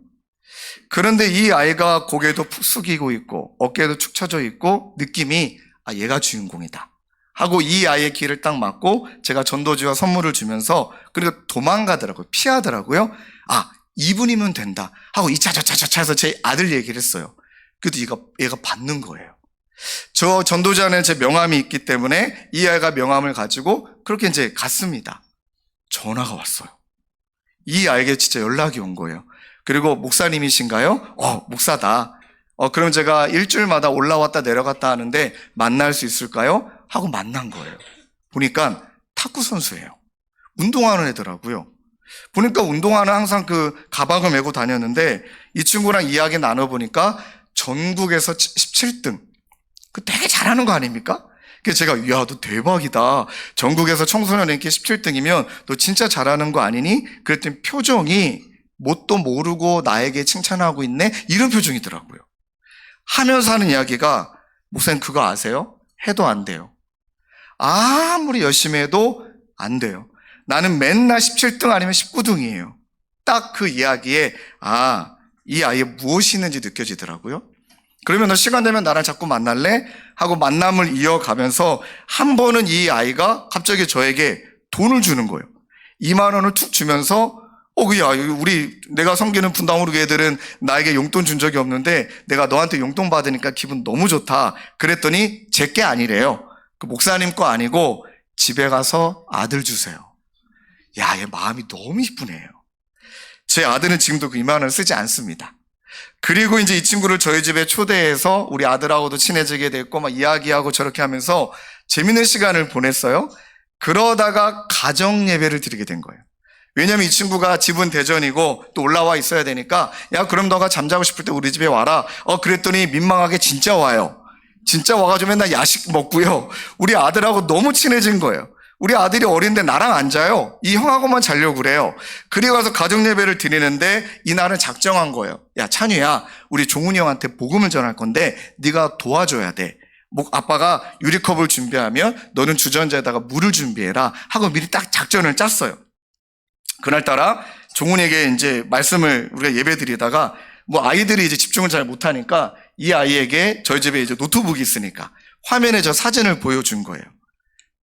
Speaker 5: 그런데 이 아이가 고개도 푹 숙이고 있고 어깨도 축 처져 있고 느낌이, 아, 얘가 주인공이다 하고 이 아이의 길을 딱 맞고 제가 전도지와 선물을 주면서, 그리고 도망가더라고요. 피하더라고요. 아, 이분이면 된다 하고 이차저차저차 해서 제 아들 얘기를 했어요. 그래도 얘가 받는 거예요. 저 전도지 안에 제 명함이 있기 때문에 이 아이가 명함을 가지고 그렇게 이제 갔습니다. 전화가 왔어요. 이 아이에게 진짜 연락이 온 거예요. 그리고 목사님이신가요? 목사다. 그럼 제가 일주일마다 올라왔다 내려갔다 하는데 만날 수 있을까요? 하고 만난 거예요. 보니까 탁구 선수예요. 운동하는 애더라고요. 보니까 운동화는 항상 그 가방을 메고 다녔는데 이 친구랑 이야기 나눠보니까 전국에서 17등. 그 되게 잘하는 거 아닙니까? 그래서 제가, 야, 너 대박이다. 전국에서 청소년 랭킹 17등이면 너 진짜 잘하는 거 아니니? 그랬더니 표정이 뭣도 모르고 나에게 칭찬하고 있네? 이런 표정이더라고요. 하면서 하는 이야기가, 목사님 그거 아세요? 해도 안 돼요. 아무리 열심히 해도 안 돼요. 나는 맨날 17등 아니면 19등이에요. 딱 그 이야기에, 이 아이의 무엇이 있는지 느껴지더라고요. 그러면 너 시간 되면 나랑 자꾸 만날래? 하고 만남을 이어가면서 한 번은 이 아이가 갑자기 저에게 돈을 주는 거예요. 2만 원을 툭 주면서, 내가 섬기는 분당우르 애들은 나에게 용돈 준 적이 없는데 내가 너한테 용돈 받으니까 기분 너무 좋다. 그랬더니 제게 아니래요. 그 목사님 거 아니고 집에 가서 아들 주세요. 야, 얘 마음이 너무 이쁘네요. 제 아들은 지금도 그 2만 원을 쓰지 않습니다. 그리고 이제 이 친구를 저희 집에 초대해서 우리 아들하고도 친해지게 됐고 막 이야기하고 저렇게 하면서 재밌는 시간을 보냈어요. 그러다가 가정 예배를 드리게 된 거예요. 왜냐면 이 친구가 집은 대전이고 또 올라와 있어야 되니까, 야, 그럼 너가 잠자고 싶을 때 우리 집에 와라. 그랬더니 민망하게 진짜 와요. 진짜 와가지고 맨날 야식 먹고요. 우리 아들하고 너무 친해진 거예요. 우리 아들이 어린데 나랑 안 자요. 이 형하고만 자려고 그래요. 그리고 가서 가정 예배를 드리는데 이날은 작정한 거예요. 야, 찬유야, 우리 종훈이 형한테 복음을 전할 건데 네가 도와줘야 돼. 아빠가 유리컵을 준비하면 너는 주전자에다가 물을 준비해라 하고 미리 딱 작전을 짰어요. 그날따라 종훈에게 이제 말씀을 우리가 예배 드리다가 뭐 아이들이 이제 집중을 잘 못하니까 이 아이에게 저희 집에 이제 노트북이 있으니까 화면에 저 사진을 보여준 거예요.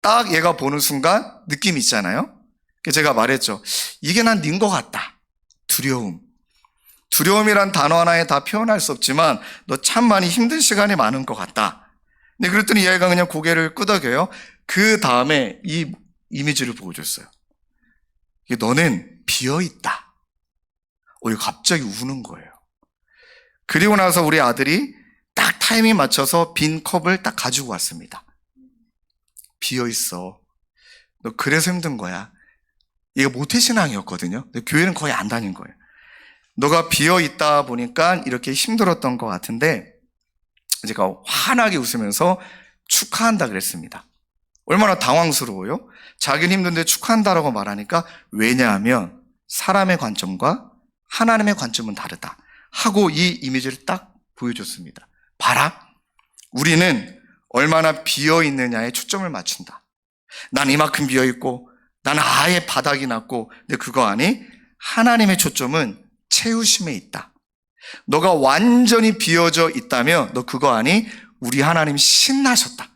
Speaker 5: 딱 얘가 보는 순간 느낌이 있잖아요. 그래서 제가 말했죠. 이게 난 닌 것 같다. 두려움. 두려움이란 단어 하나에 다 표현할 수 없지만 너 참 많이 힘든 시간이 많은 것 같다. 근데 그랬더니 이 아이가 그냥 고개를 끄덕여요. 그 다음에 이 이미지를 보여줬어요. 너는 비어있다. 이거 갑자기 우는 거예요. 그리고 나서 우리 아들이 딱 타이밍 맞춰서 빈 컵을 딱 가지고 왔습니다. 비어있어. 너 그래서 힘든 거야. 이게 모태신앙이었거든요. 근데 교회는 거의 안 다닌 거예요. 너가 비어있다 보니까 이렇게 힘들었던 것 같은데 제가 환하게 웃으면서 축하한다 그랬습니다. 얼마나 당황스러워요? 자기는 힘든데 축하한다라고 말하니까 왜냐하면 사람의 관점과 하나님의 관점은 다르다 하고 이 이미지를 딱 보여줬습니다. 봐라. 우리는 얼마나 비어있느냐에 초점을 맞춘다. 난 이만큼 비어있고 나는 아예 바닥이 났고 근데 그거 아니? 하나님의 초점은 채우심에 있다. 너가 완전히 비어져 있다면 너 그거 아니? 우리 하나님 신나셨다.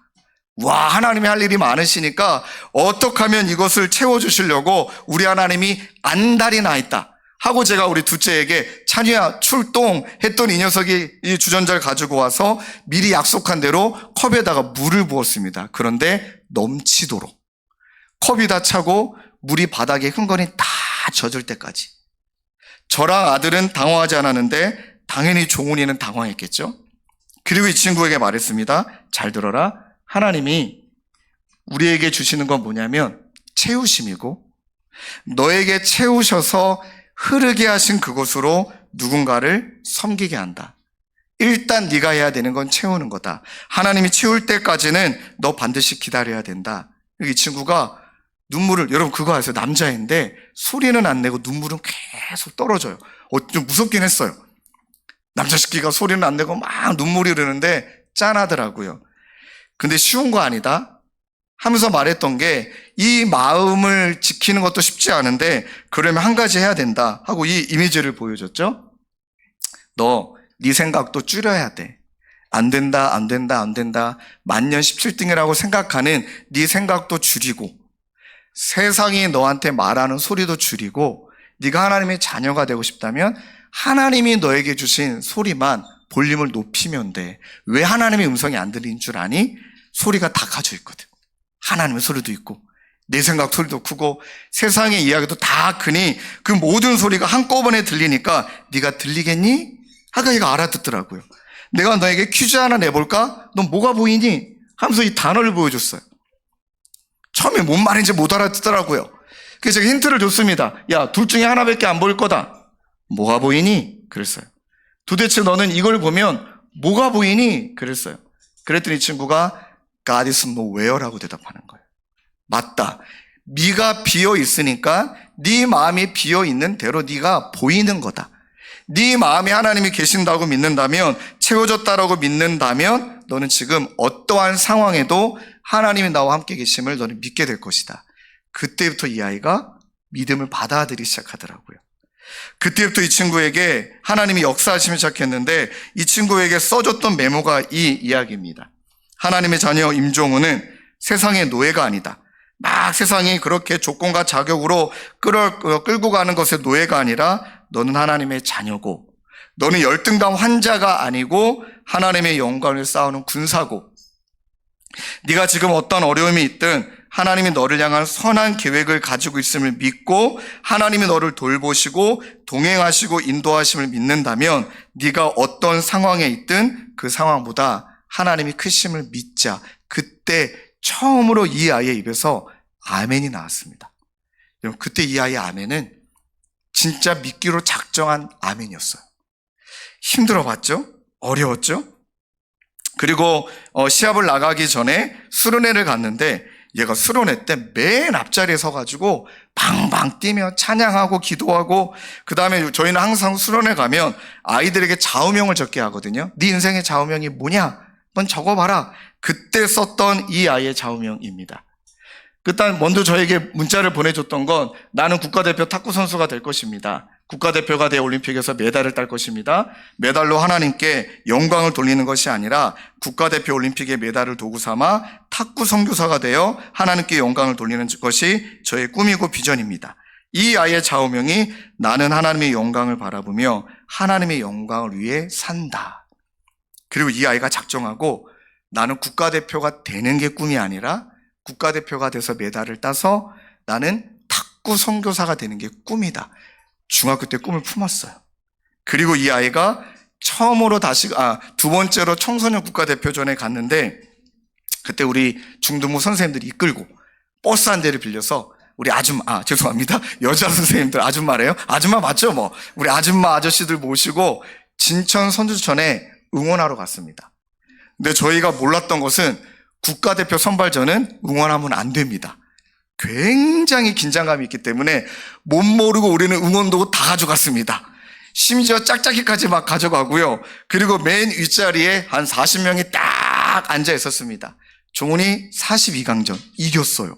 Speaker 5: 와, 하나님이 할 일이 많으시니까 어떻게 하면 이것을 채워주시려고 우리 하나님이 안달이 나 있다 하고 제가 우리 둘째에게 찬이야 출동 했더니 이 녀석이 이 주전자를 가지고 와서 미리 약속한 대로 컵에다가 물을 부었습니다. 그런데 넘치도록 컵이 다 차고 물이 바닥에 흥건히 다 젖을 때까지. 저랑 아들은 당황하지 않았는데 당연히 종훈이는 당황했겠죠. 그리고 이 친구에게 말했습니다. 잘 들어라. 하나님이 우리에게 주시는 건 뭐냐면 채우심이고 너에게 채우셔서 흐르게 하신 그곳으로 누군가를 섬기게 한다. 일단 네가 해야 되는 건 채우는 거다. 하나님이 채울 때까지는 너 반드시 기다려야 된다. 이 친구가 눈물을, 여러분 그거 아세요? 남자인데 소리는 안 내고 눈물은 계속 떨어져요. 좀 무섭긴 했어요. 남자 새끼가 소리는 안 내고 막 눈물이 흐르는데 짠하더라고요. 근데 쉬운 거 아니다 하면서 말했던 게 이 마음을 지키는 것도 쉽지 않은데 그러면 한 가지 해야 된다 하고 이 이미지를 보여줬죠. 너 네 생각도 줄여야 돼. 안 된다, 안 된다, 안 된다. 만년 17등이라고 생각하는 네 생각도 줄이고 세상이 너한테 말하는 소리도 줄이고 네가 하나님의 자녀가 되고 싶다면 하나님이 너에게 주신 소리만 볼륨을 높이면 돼. 왜 하나님의 음성이 안 들리는 줄 아니? 소리가 다 가져 있거든. 하나님의 소리도 있고 내 생각 소리도 크고 세상의 이야기도 다 크니 그 모든 소리가 한꺼번에 들리니까 네가 들리겠니? 아까 얘가 알아듣더라고요. 내가 너에게 퀴즈 하나 내볼까? 넌 뭐가 보이니? 하면서 이 단어를 보여줬어요. 처음에 뭔 말인지 못 알아듣더라고요. 그래서 제가 힌트를 줬습니다. 야, 둘 중에 하나밖에 안 보일 거다. 뭐가 보이니? 그랬어요. 도대체 너는 이걸 보면 뭐가 보이니? 그랬어요. 그랬더니 이 친구가 God is nowhere라고 대답하는 거예요. 맞다. 네가 비어 있으니까 네 마음이 비어 있는 대로 네가 보이는 거다. 네 마음에 하나님이 계신다고 믿는다면, 채워졌다라고 믿는다면 너는 지금 어떠한 상황에도 하나님이 나와 함께 계심을 너는 믿게 될 것이다. 그때부터 이 아이가 믿음을 받아들이기 시작하더라고요. 그때부터 이 친구에게 하나님이 역사하시기 시작했는데 이 친구에게 써줬던 메모가 이 이야기입니다. 하나님의 자녀 임종우는 세상의 노예가 아니다. 막 세상이 그렇게 조건과 자격으로 끌고 가는 것의 노예가 아니라 너는 하나님의 자녀고, 너는 열등감 환자가 아니고 하나님의 영광을 쌓아오는 군사고, 네가 지금 어떤 어려움이 있든 하나님이 너를 향한 선한 계획을 가지고 있음을 믿고 하나님이 너를 돌보시고 동행하시고 인도하심을 믿는다면 네가 어떤 상황에 있든 그 상황보다 하나님이 크심을 믿자. 그때 처음으로 이 아이의 입에서 아멘이 나왔습니다. 여러분, 그때 이 아이의 아멘은 진짜 믿기로 작정한 아멘이었어요. 힘들어봤죠? 어려웠죠? 그리고 시합을 나가기 전에 수련회를 갔는데 얘가 수련회 때 맨 앞자리에 서가지고 방방 뛰며 찬양하고 기도하고, 그 다음에 저희는 항상 수련회 가면 아이들에게 좌우명을 적게 하거든요. 네 인생의 좌우명이 뭐냐? 넌 적어봐라. 그때 썼던 이 아이의 좌우명입니다. 그때 먼저 저에게 문자를 보내줬던 건 나는 국가대표 탁구 선수가 될 것입니다. 국가대표가 돼 올림픽에서 메달을 딸 것입니다. 메달로 하나님께 영광을 돌리는 것이 아니라 국가대표 올림픽의 메달을 도구 삼아 탁구 선교사가 되어 하나님께 영광을 돌리는 것이 저의 꿈이고 비전입니다. 이 아이의 좌우명이 나는 하나님의 영광을 바라보며 하나님의 영광을 위해 산다. 그리고 이 아이가 작정하고 나는 국가대표가 되는 게 꿈이 아니라 국가대표가 돼서 메달을 따서 나는 탁구 선교사가 되는 게 꿈이다. 중학교 때 꿈을 품었어요. 그리고 이 아이가 처음으로 두 번째로 청소년 국가대표전에 갔는데 그때 우리 중등부 선생님들이 이끌고 버스 한 대를 빌려서 우리 죄송합니다. 여자 선생님들 아줌마래요? 아줌마 맞죠? 뭐. 우리 아줌마 아저씨들 모시고 진천 선주천에 응원하러 갔습니다. 근데 저희가 몰랐던 것은 국가대표 선발전은 응원하면 안 됩니다. 굉장히 긴장감이 있기 때문에 못 모르고 우리는 응원도구 다 가져갔습니다. 심지어 짝짝이까지 막 가져가고요. 그리고 맨 윗자리에 한 40명이 딱 앉아 있었습니다. 종훈이 42강전 이겼어요.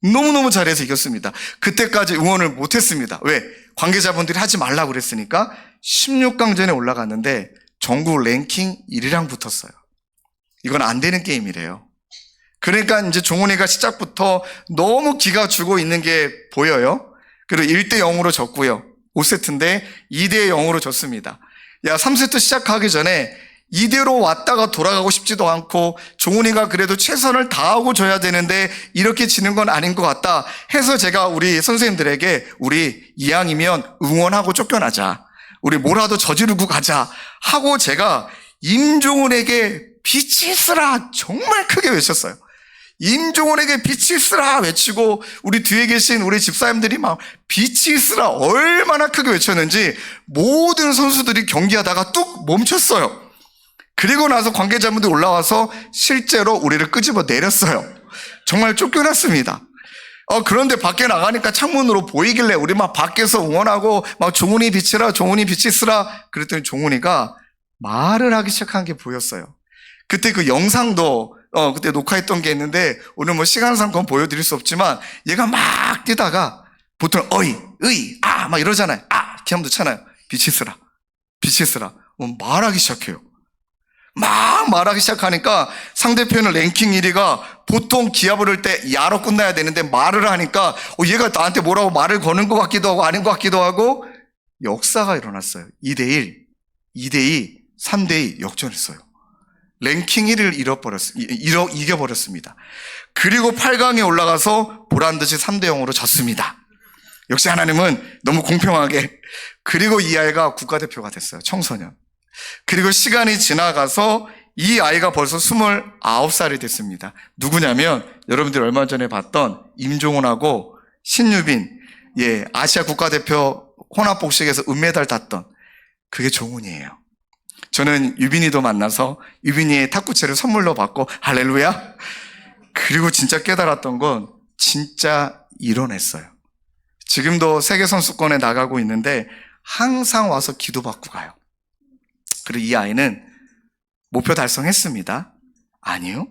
Speaker 5: 너무너무 잘해서 이겼습니다. 그때까지 응원을 못했습니다. 왜? 관계자분들이 하지 말라고 그랬으니까 16강전에 올라갔는데 전국 랭킹 1위랑 붙었어요. 이건 안 되는 게임이래요. 그러니까 이제 종훈이가 시작부터 너무 기가 죽어 있는 게 보여요. 그리고 1대0으로 졌고요. 5세트인데 2대0으로 졌습니다. 3세트 시작하기 전에 이대로 왔다가 돌아가고 싶지도 않고 종훈이가 그래도 최선을 다하고 져야 되는데 이렇게 지는 건 아닌 것 같다 해서 제가 우리 선생님들에게 우리 이왕이면 응원하고 쫓겨나자. 우리 뭐라도 저지르고 가자 하고 제가 임종훈에게 빛이 있으라 정말 크게 외쳤어요. 임종훈에게 빛이 있으라 외치고 우리 뒤에 계신 우리 집사님들이 막 빛이 있으라 얼마나 크게 외쳤는지 모든 선수들이 경기하다가 뚝 멈췄어요. 그리고 나서 관계자분들이 올라와서 실제로 우리를 끄집어 내렸어요. 정말 쫓겨났습니다. 그런데 밖에 나가니까 창문으로 보이길래 우리 막 밖에서 응원하고 막 종훈이 빛이라 종훈이 빛이 있으라 그랬더니 종훈이가 말을 하기 시작한 게 보였어요. 그때 그 영상도 그때 녹화했던 게 있는데 오늘 뭐 시간상 그건 보여드릴 수 없지만 얘가 막 뛰다가 보통 막 이러잖아요. 이렇게 하면 좋잖아요. 빛이 있으라 말하기 시작해요. 막 말하기 시작하니까 상대편은 랭킹 1위가 보통 기합을 할 때 야로 끝나야 되는데 말을 하니까 얘가 나한테 뭐라고 말을 거는 것 같기도 하고 아닌 것 같기도 하고 역사가 일어났어요. 2대1, 2대2, 3대2 역전했어요. 랭킹 1위를 이겨버렸습니다. 그리고 8강에 올라가서 보란듯이 3대0으로 졌습니다. 역시 하나님은 너무 공평하게. 그리고 이 아이가 국가대표가 됐어요. 청소년. 그리고 시간이 지나가서 이 아이가 벌써 29살이 됐습니다. 누구냐면 여러분들이 얼마 전에 봤던 임종훈하고 신유빈, 아시아 국가대표 혼합복식에서 은메달 땄던 그게 종훈이에요. 저는 유빈이도 만나서 유빈이의 탁구채를 선물로 받고 할렐루야. 그리고 진짜 깨달았던 건 진짜 이뤄냈어요. 지금도 세계선수권에 나가고 있는데 항상 와서 기도받고 가요. 그리고 이 아이는 목표 달성했습니다. 아니요.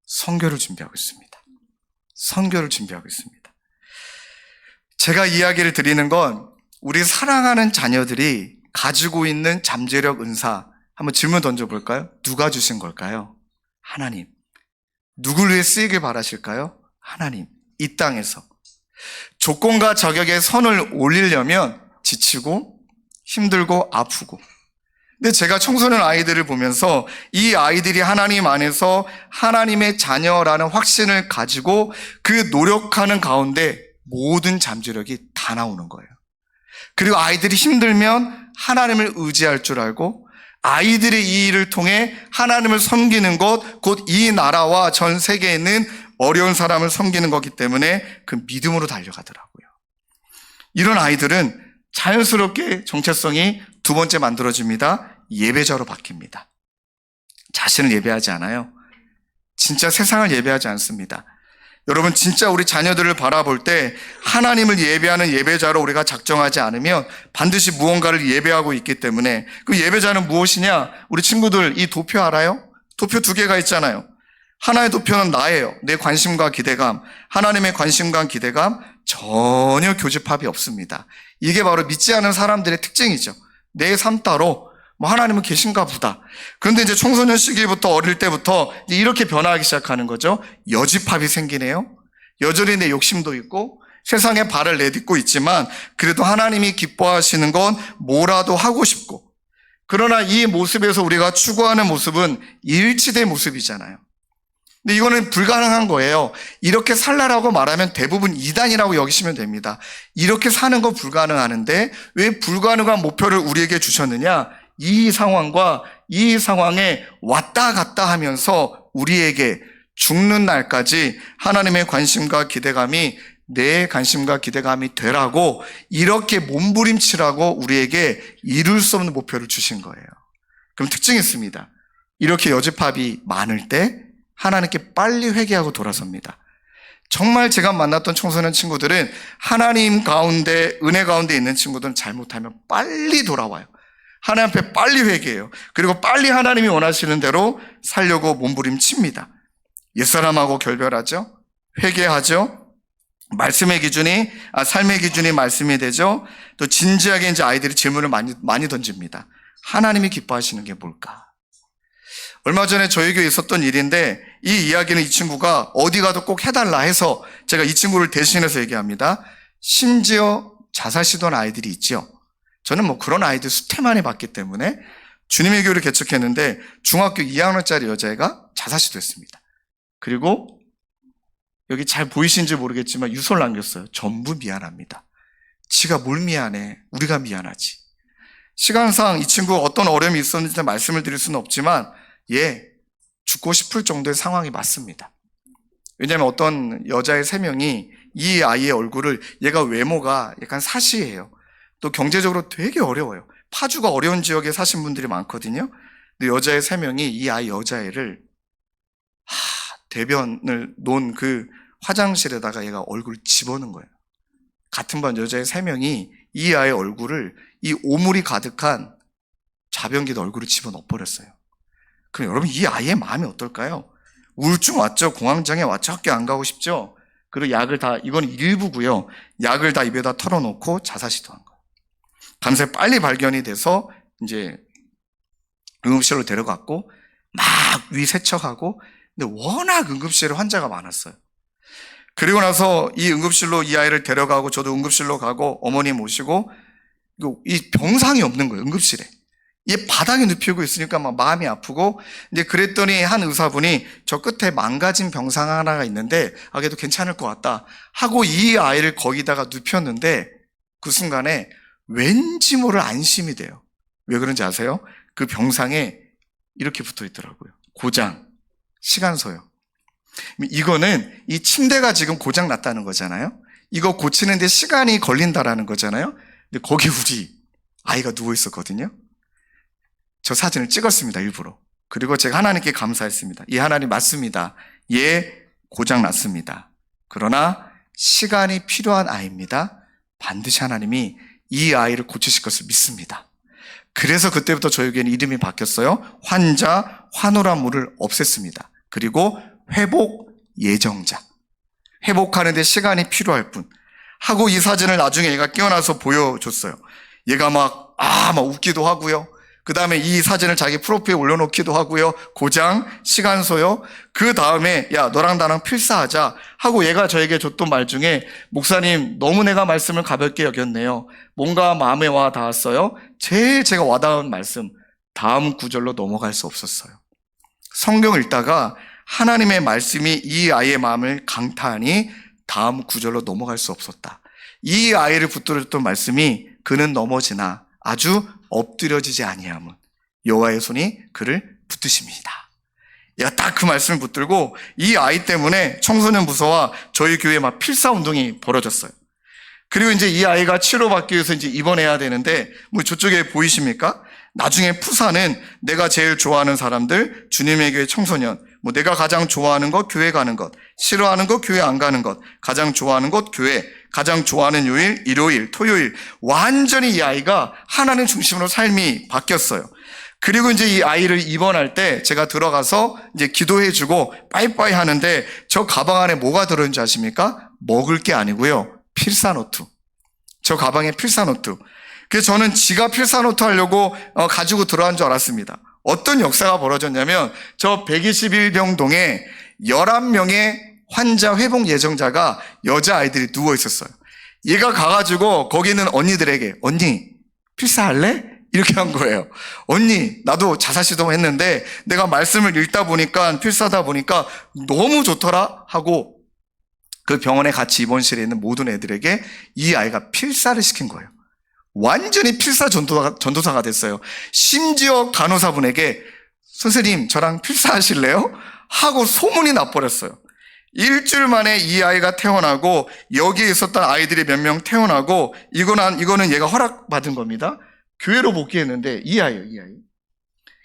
Speaker 5: 선교를 준비하고 있습니다. 선교를 준비하고 있습니다. 제가 이야기를 드리는 건 우리 사랑하는 자녀들이 가지고 있는 잠재력 은사 한번 질문 던져볼까요? 누가 주신 걸까요? 하나님. 누굴 위해 쓰이길 바라실까요? 하나님. 이 땅에서. 조건과 자격의 선을 올리려면 지치고 힘들고 아프고. 근데 제가 청소년 아이들을 보면서 이 아이들이 하나님 안에서 하나님의 자녀라는 확신을 가지고 그 노력하는 가운데 모든 잠재력이 다 나오는 거예요. 그리고 아이들이 힘들면 하나님을 의지할 줄 알고 아이들의 이 일을 통해 하나님을 섬기는 것, 곧 이 나라와 전 세계에 있는 어려운 사람을 섬기는 거기 때문에 그 믿음으로 달려가더라고요. 이런 아이들은 자연스럽게 정체성이 두 번째 만들어집니다. 예배자로 바뀝니다. 자신을 예배하지 않아요. 진짜 세상을 예배하지 않습니다. 여러분 진짜 우리 자녀들을 바라볼 때 하나님을 예배하는 예배자로 우리가 작정하지 않으면 반드시 무언가를 예배하고 있기 때문에 그 예배자는 무엇이냐? 우리 친구들 이 도표 알아요? 도표 2개가 있잖아요. 하나의 도표는 나예요. 내 관심과 기대감, 하나님의 관심과 기대감 전혀 교집합이 없습니다. 이게 바로 믿지 않은 사람들의 특징이죠. 내 삶 따로 뭐 하나님은 계신가 보다. 그런데 이제 청소년 시기부터 어릴 때부터 이렇게 변화하기 시작하는 거죠. 여집합이 생기네요. 여전히 내 욕심도 있고 세상에 발을 내딛고 있지만 그래도 하나님이 기뻐하시는 건 뭐라도 하고 싶고, 그러나 이 모습에서 우리가 추구하는 모습은 일치된 모습이잖아요. 근데 이거는 불가능한 거예요. 이렇게 살라라고 말하면 대부분 이단이라고 여기시면 됩니다. 이렇게 사는 건 불가능하는데 왜 불가능한 목표를 우리에게 주셨느냐? 이 상황과 이 상황에 왔다 갔다 하면서 우리에게 죽는 날까지 하나님의 관심과 기대감이 내 관심과 기대감이 되라고, 이렇게 몸부림치라고 우리에게 이룰 수 없는 목표를 주신 거예요. 그럼 특징이 있습니다. 이렇게 여집합이 많을 때 하나님께 빨리 회개하고 돌아섭니다. 정말 제가 만났던 청소년 친구들은 하나님 가운데, 은혜 가운데 있는 친구들은 잘못하면 빨리 돌아와요. 하나님 앞에 빨리 회개해요. 그리고 빨리 하나님이 원하시는 대로 살려고 몸부림칩니다. 옛사람하고 결별하죠. 회개하죠. 말씀의 기준이, 삶의 기준이 말씀이 되죠. 또 진지하게 이제 아이들이 질문을 많이 던집니다. 하나님이 기뻐하시는 게 뭘까? 얼마 전에 저희 교회에 있었던 일인데, 이 이야기는 이 친구가 어디 가도 꼭 해달라 해서 제가 이 친구를 대신해서 얘기합니다. 심지어 자살 시도한 아이들이 있죠. 저는 뭐 그런 아이들 수태 많이 봤기 때문에 주님의 교회를 개척했는데 중학교 2학년짜리 여자애가 자살 시도했습니다. 그리고 여기 잘 보이신지 모르겠지만 유서를 남겼어요. 전부 미안합니다. 지가 뭘 미안해. 우리가 미안하지. 시간상 이 친구가 어떤 어려움이 있었는지 말씀을 드릴 수는 없지만 죽고 싶을 정도의 상황이 맞습니다. 왜냐하면 어떤 여자의 3명이 이 아이의 얼굴을, 얘가 외모가 약간 사시예요. 또 경제적으로 되게 어려워요. 파주가 어려운 지역에 사신 분들이 많거든요. 근데 여자의 3명이 이 아이 여자애를 대변을 놓은 그 화장실에다가 얘가 얼굴을 집어넣은 거예요. 같은 반 여자의 3명이 이 아이의 얼굴을 이 오물이 가득한 자변기에 얼굴을 집어넣어 버렸어요. 그럼 여러분, 이 아이의 마음이 어떨까요? 우울증 왔죠. 공황장애 왔죠. 학교 안 가고 싶죠. 그리고 약을 다, 이건 일부고요. 약을 다 입에다 털어놓고 자살 시도한 거예요. 감사히 빨리 발견이 돼서 이제 응급실로 데려갔고 막 위 세척하고, 근데 워낙 응급실에 환자가 많았어요. 그리고 나서 이 응급실로 이 아이를 데려가고 저도 응급실로 가고 어머니 모시고, 이 병상이 없는 거예요. 응급실에. 얘 바닥에 눕히고 있으니까 막 마음이 아프고, 이제 그랬더니 한 의사분이 저 끝에 망가진 병상 하나가 있는데 그래도 괜찮을 것 같다 하고 이 아이를 거기다가 눕혔는데 그 순간에 왠지 모를 안심이 돼요. 왜 그런지 아세요? 그 병상에 이렇게 붙어 있더라고요. 고장, 시간소요. 이거는 이 침대가 지금 고장 났다는 거잖아요. 이거 고치는데 시간이 걸린다라는 거잖아요. 근데 거기 우리 아이가 누워 있었거든요. 저 사진을 찍었습니다, 일부러. 그리고 제가 하나님께 감사했습니다. 이 하나님 맞습니다. 얘 고장 났습니다. 그러나 시간이 필요한 아이입니다. 반드시 하나님이 이 아이를 고치실 것을 믿습니다. 그래서 그때부터 저에게는 이름이 바뀌었어요. 환자, 환우란물을 없앴습니다. 그리고 회복 예정자. 회복하는데 시간이 필요할 뿐. 하고 이 사진을 나중에 얘가 깨어나서 보여줬어요. 얘가 막 웃기도 하고요. 그 다음에 이 사진을 자기 프로필에 올려놓기도 하고요. 고장, 시간소요. 그 다음에 야, 너랑 나랑 필사하자 하고 얘가 저에게 줬던 말 중에, 목사님 너무 내가 말씀을 가볍게 여겼네요. 뭔가 마음에 와 닿았어요. 제일 제가 와닿은 말씀, 다음 구절로 넘어갈 수 없었어요. 성경을 읽다가 하나님의 말씀이 이 아이의 마음을 강타하니 다음 구절로 넘어갈 수 없었다. 이 아이를 붙들어줬던 말씀이, 그는 넘어지나 아주 엎드려지지 아니함은 여호와의 손이 그를 붙드십니다. 얘가 딱 그 말씀을 붙들고 이 아이 때문에 청소년 부서와 저희 교회에 막 필사 운동이 벌어졌어요. 그리고 이제 이 아이가 치료받기 위해서 이제 입원해야 되는데, 뭐 저쪽에 보이십니까? 나중에 푸사는 내가 제일 좋아하는 사람들, 주님의 교회 청소년, 뭐 내가 가장 좋아하는 것 교회 가는 것, 싫어하는 것 교회 안 가는 것, 가장 좋아하는 것 교회, 가장 좋아하는 요일 일요일, 토요일. 완전히 이 아이가 하나님 중심으로 삶이 바뀌었어요. 그리고 이제 이 아이를 입원할 때 제가 들어가서 이제 기도해주고 빠이빠이 하는데 저 가방 안에 뭐가 들어있는지 아십니까? 먹을 게 아니고요. 필사노트. 저 가방에 필사노트. 그래서 저는 지가 필사노트 하려고 가지고 들어간 줄 알았습니다. 어떤 역사가 벌어졌냐면 저 121병동에 11명의 환자 회복 예정자가 여자아이들이 누워 있었어요. 얘가 가가지고 거기 있는 언니들에게 언니 필사할래? 이렇게 한 거예요. 언니 나도 자살시도 했는데 내가 말씀을 읽다 보니까 필사하다 보니까 너무 좋더라 하고 그 병원에 같이 입원실에 있는 모든 애들에게 이 아이가 필사를 시킨 거예요. 완전히 필사 전도사가 됐어요. 심지어 간호사분에게 선생님 저랑 필사하실래요? 하고 소문이 나버렸어요. 일주일 만에 이 아이가 태어나고 여기에 있었던 아이들이 몇 명 태어나고 이거는 얘가 허락받은 겁니다. 교회로 복귀했는데 이 아이요.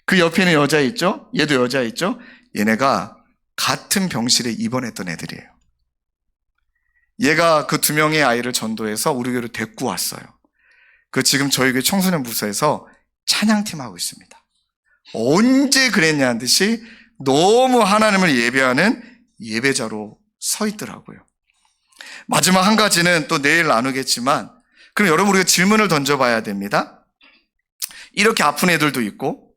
Speaker 5: 그 옆에 있는 여자 있죠? 얘도 여자 있죠? 얘네가 같은 병실에 입원했던 애들이에요. 얘가 그 2명의 아이를 전도해서 우리 교회로 데리고 왔어요. 그 지금 저희 교회 청소년 부서에서 찬양팀 하고 있습니다. 언제 그랬냐는 듯이 너무 하나님을 예배하는 예배자로 서 있더라고요. 마지막 한 가지는 또 내일 나누겠지만 그럼 여러분 우리가 질문을 던져봐야 됩니다. 이렇게 아픈 애들도 있고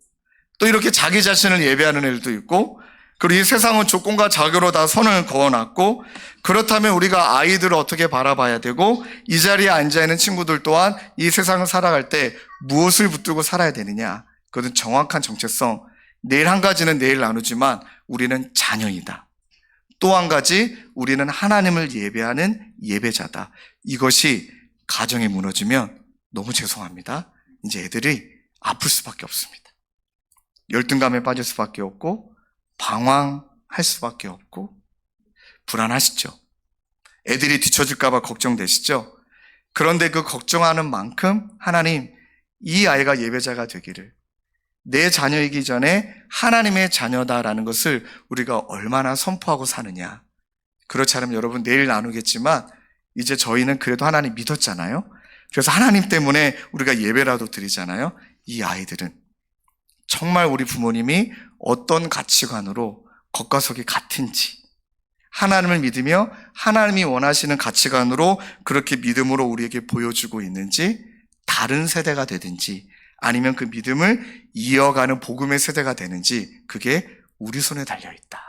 Speaker 5: 또 이렇게 자기 자신을 예배하는 애들도 있고 그리고 이 세상은 조건과 자교로 다 선을 그어놨고 그렇다면 우리가 아이들을 어떻게 바라봐야 되고 이 자리에 앉아있는 친구들 또한 이 세상을 살아갈 때 무엇을 붙들고 살아야 되느냐 그것은 정확한 정체성. 내일 한 가지는 내일 나누지만 우리는 자녀이다. 또 한 가지 우리는 하나님을 예배하는 예배자다. 이것이 가정이 무너지면 너무 죄송합니다. 이제 애들이 아플 수밖에 없습니다. 열등감에 빠질 수밖에 없고 방황할 수밖에 없고 불안하시죠? 애들이 뒤처질까 봐 걱정되시죠? 그런데 그 걱정하는 만큼 하나님 이 아이가 예배자가 되기를 내 자녀이기 전에 하나님의 자녀다라는 것을 우리가 얼마나 선포하고 사느냐. 그렇지 않으면 여러분 내일 나누겠지만 이제 저희는 그래도 하나님 믿었잖아요. 그래서 하나님 때문에 우리가 예배라도 드리잖아요. 이 아이들은 정말 우리 부모님이 어떤 가치관으로 겉과 속이 같은지 하나님을 믿으며 하나님이 원하시는 가치관으로 그렇게 믿음으로 우리에게 보여주고 있는지 다른 세대가 되든지 아니면 그 믿음을 이어가는 복음의 세대가 되는지 그게 우리 손에 달려있다.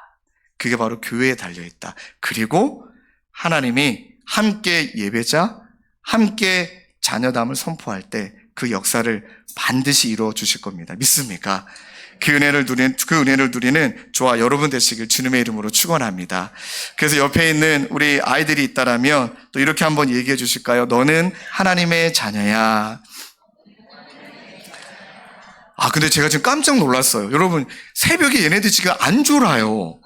Speaker 5: 그게 바로 교회에 달려있다. 그리고 하나님이 함께 예배자, 함께 자녀담을 선포할 때 그 역사를 반드시 이루어 주실 겁니다. 믿습니까? 그 은혜를 누리는 저와 여러분 되시길 주님의 이름으로 축원합니다. 그래서 옆에 있는 우리 아이들이 있다라면 또 이렇게 한번 얘기해 주실까요? 너는 하나님의 자녀야. 근데 제가 지금 깜짝 놀랐어요. 여러분, 새벽에 얘네들 지금 안 졸아요.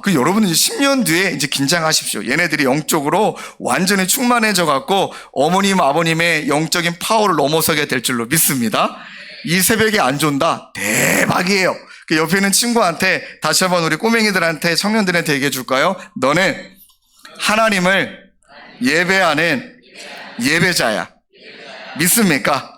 Speaker 5: 그 여러분은 이제 10년 뒤에 이제 긴장하십시오. 얘네들이 영적으로 완전히 충만해져 갖고 어머님, 아버님의 영적인 파워를 넘어서게 될 줄로 믿습니다. 이 새벽에 안 존다? 대박이에요. 그 옆에 있는 친구한테 다시 한번 우리 꼬맹이들한테 청년들한테 얘기해 줄까요? 너는 하나님을 예배하는 예배자야. 믿습니까?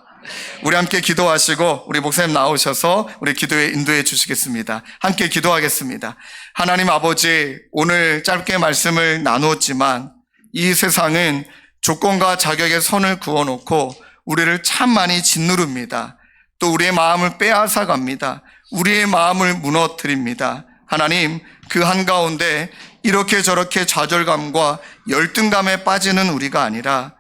Speaker 5: 우리 함께 기도하시고 우리 목사님 나오셔서 우리 기도에 인도해 주시겠습니다. 함께 기도하겠습니다. 하나님 아버지, 오늘 짧게 말씀을 나누었지만 이 세상은 조건과 자격의 선을 그어놓고 우리를 참 많이 짓누릅니다. 또 우리의 마음을 빼앗아 갑니다. 우리의 마음을 무너뜨립니다. 하나님, 그 한가운데 이렇게 저렇게 좌절감과 열등감에 빠지는 우리가 아니라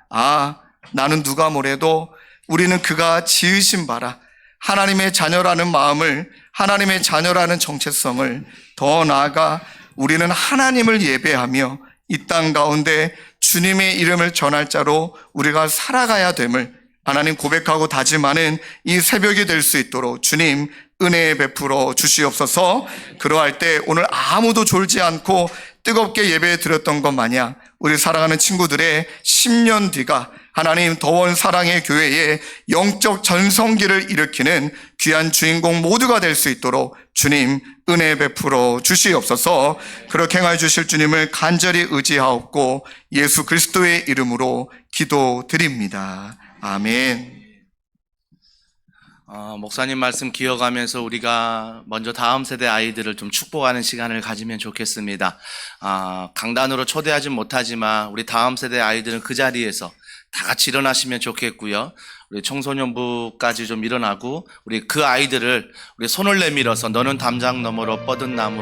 Speaker 5: 나는 누가 뭐래도 우리는 그가 지으신 바라 하나님의 자녀라는 마음을, 하나님의 자녀라는 정체성을 더 나아가 우리는 하나님을 예배하며 이 땅 가운데 주님의 이름을 전할 자로 우리가 살아가야 됨을 하나님 고백하고 다짐하는 이 새벽이 될 수 있도록 주님 은혜 베풀어 주시옵소서. 그러할 때 오늘 아무도 졸지 않고 뜨겁게 예배 드렸던 것 마냥 우리 사랑하는 친구들의 10년 뒤가 하나님 더원 사랑의 교회에 영적 전성기를 일으키는 귀한 주인공 모두가 될 수 있도록 주님 은혜 베풀어 주시옵소서. 그렇게 행하여 주실 주님을 간절히 의지하옵고 예수 그리스도의 이름으로 기도드립니다. 아멘.
Speaker 6: 목사님 말씀 기억하면서 우리가 먼저 다음 세대 아이들을 좀 축복하는 시간을 가지면 좋겠습니다. 강단으로 초대하진 못하지만 우리 다음 세대 아이들은 그 자리에서 다 같이 일어나시면 좋겠고요. 우리 청소년부까지 좀 일어나고 우리 그 아이들을 우리 손을 내밀어서 너는 담장 너머로 뻗은 나무,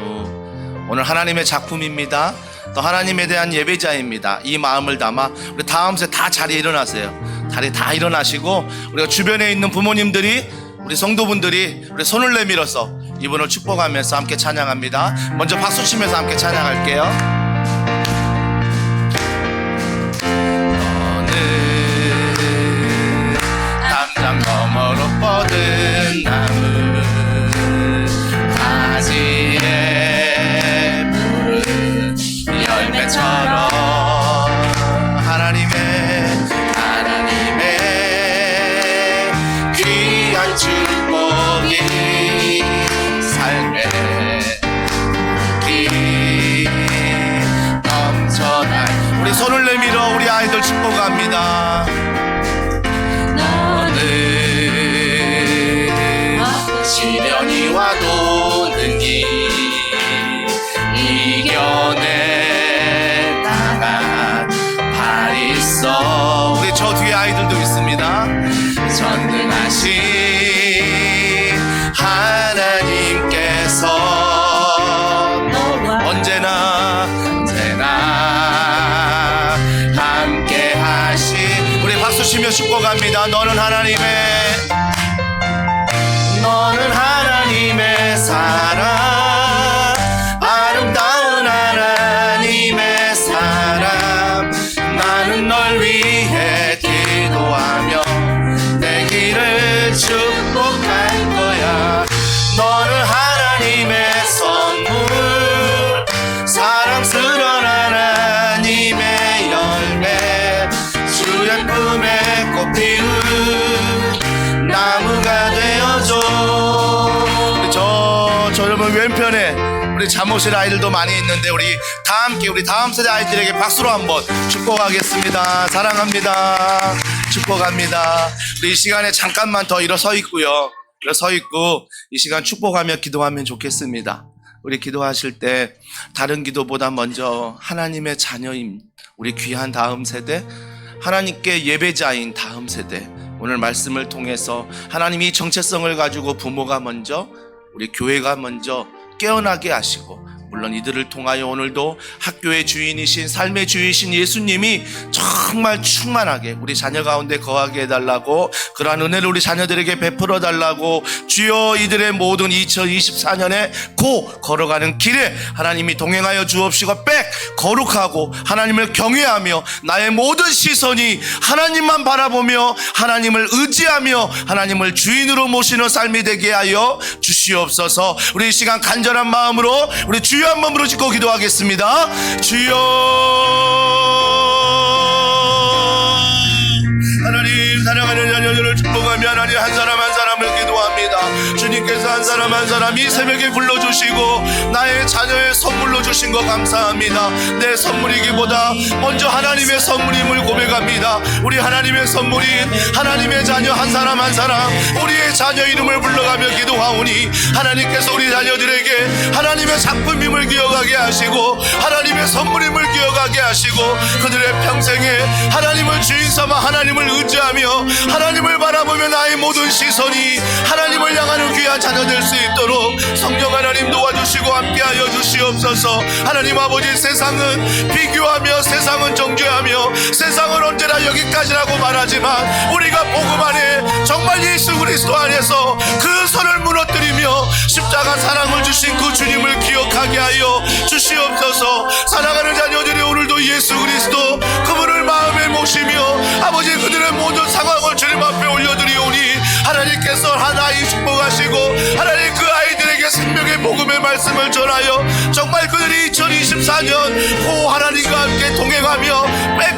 Speaker 6: 오늘 하나님의 작품입니다. 또 하나님에 대한 예배자입니다. 이 마음을 담아 우리 다음 세대 다 자리에 일어나세요. 자리에 다 일어나시고 우리가 주변에 있는 부모님들이 우리 성도분들이 우리 손을 내밀어서 이분을 축복하면서 함께 찬양합니다. 먼저 박수 치면서 함께 찬양할게요. 너는 담장 너머로 뻗은 나무, 가지에 푸른 열매처럼 하나님의 귀한 축복이 삶의 길 넘쳐날 우리 손을 내밀어 우리 아이들 축복합니다. 너는 시련이 와도 능히 이겨내 나간 발 있어. 우리 저 뒤에 아이들도 있습니다. 전능하신 하나님께서 언제나 함께 하시. 우리 박수 치며 축복합니다. 너는 하나님의 사랑, 아름다운 하나님의 사람. 나는 널 위해 기도하며 내 길을 축복할 거야. 너는 하나님의 선물, 사랑스러운 하나님의 열매, 주의 품에 꽃 피운 나무가 되어줘. 저 여러분 왼편에 우리 잠옷실 아이들도 많이 있는데 우리 다 함께 우리 다음 세대 아이들에게 박수로 한번 축복하겠습니다. 사랑합니다. 축복합니다. 우리 이 시간에 잠깐만 더 일어서 있고요. 일어서 있고 이 시간 축복하며 기도하면 좋겠습니다. 우리 기도하실 때 다른 기도보다 먼저 하나님의 자녀인 우리 귀한 다음 세대, 하나님께 예배자인 다음 세대, 오늘 말씀을 통해서 하나님이 정체성을 가지고 부모가 먼저, 우리 교회가 먼저 깨어나게 하시고, 물론 이들을 통하여 오늘도 학교의 주인이신, 삶의 주인이신 예수님이 정말 충만하게 우리 자녀 가운데 거하게 해달라고, 그러한 은혜를 우리 자녀들에게 베풀어 달라고, 주여 이들의 모든 2024년에 걸어가는 길에 하나님이 동행하여 주옵시고, 거룩하고 하나님을 경외하며 나의 모든 시선이 하나님만 바라보며 하나님을 의지하며 하나님을 주인으로 모시는 삶이 되게 하여 주시옵소서. 우리 이 시간 간절한 마음으로 우리 주여 한 번 부르짖고 기도하겠습니다. 주여, 하나님 사랑하는 자녀들을 축복하며 하나님 한 사람 한 사람을 기도합니다. 주님께서 한 사람 한 사람 이 새벽에 불러주시고 나의 자녀의 선물로 주신 거 감사합니다. 내 선물이기보다 먼저 하나님의 선물임을 고백합니다. 우리 하나님의 선물인 하나님의 자녀 한 사람 한 사람, 우리의 자녀 이름을 불러가며 기도하오니 하나님께서 우리 자녀들에게 하나님의 작품임을 기억하게 하시고 하나님의 선물임을 기억하게 하시고 그들의 평생에 하나님을 주인 삼아 하나님을 의지하며 하나님을 바라보며 나의 모든 시선이 하나님을 향하는 귀한 자녀 될 수 있도록 성령 하나님 도와주시고 함께하여 주시옵소서. 하나님 아버지, 세상은 비교하며 세상은 정죄하며 세상은 언제나 여기까지라고 말하지만 우리가 복음 안에 정말 예수 그리스도 안에서 그 선을 무너뜨리며 십자가 사랑을 주신 그 주님을 기억하게 하여 주시옵소서. 사랑하는 자녀들이 오늘도 예수 그리스도 그분을 마음에 모시며 아버지 그들의 모든 상황을 주님 앞에 올려드리오니 하나님께서 하나님 축복하시고 하나님 그 아이들에게 생명의 복음의 말씀을 전하여 정말 그들이 2024년 하나님과 함께 동행하며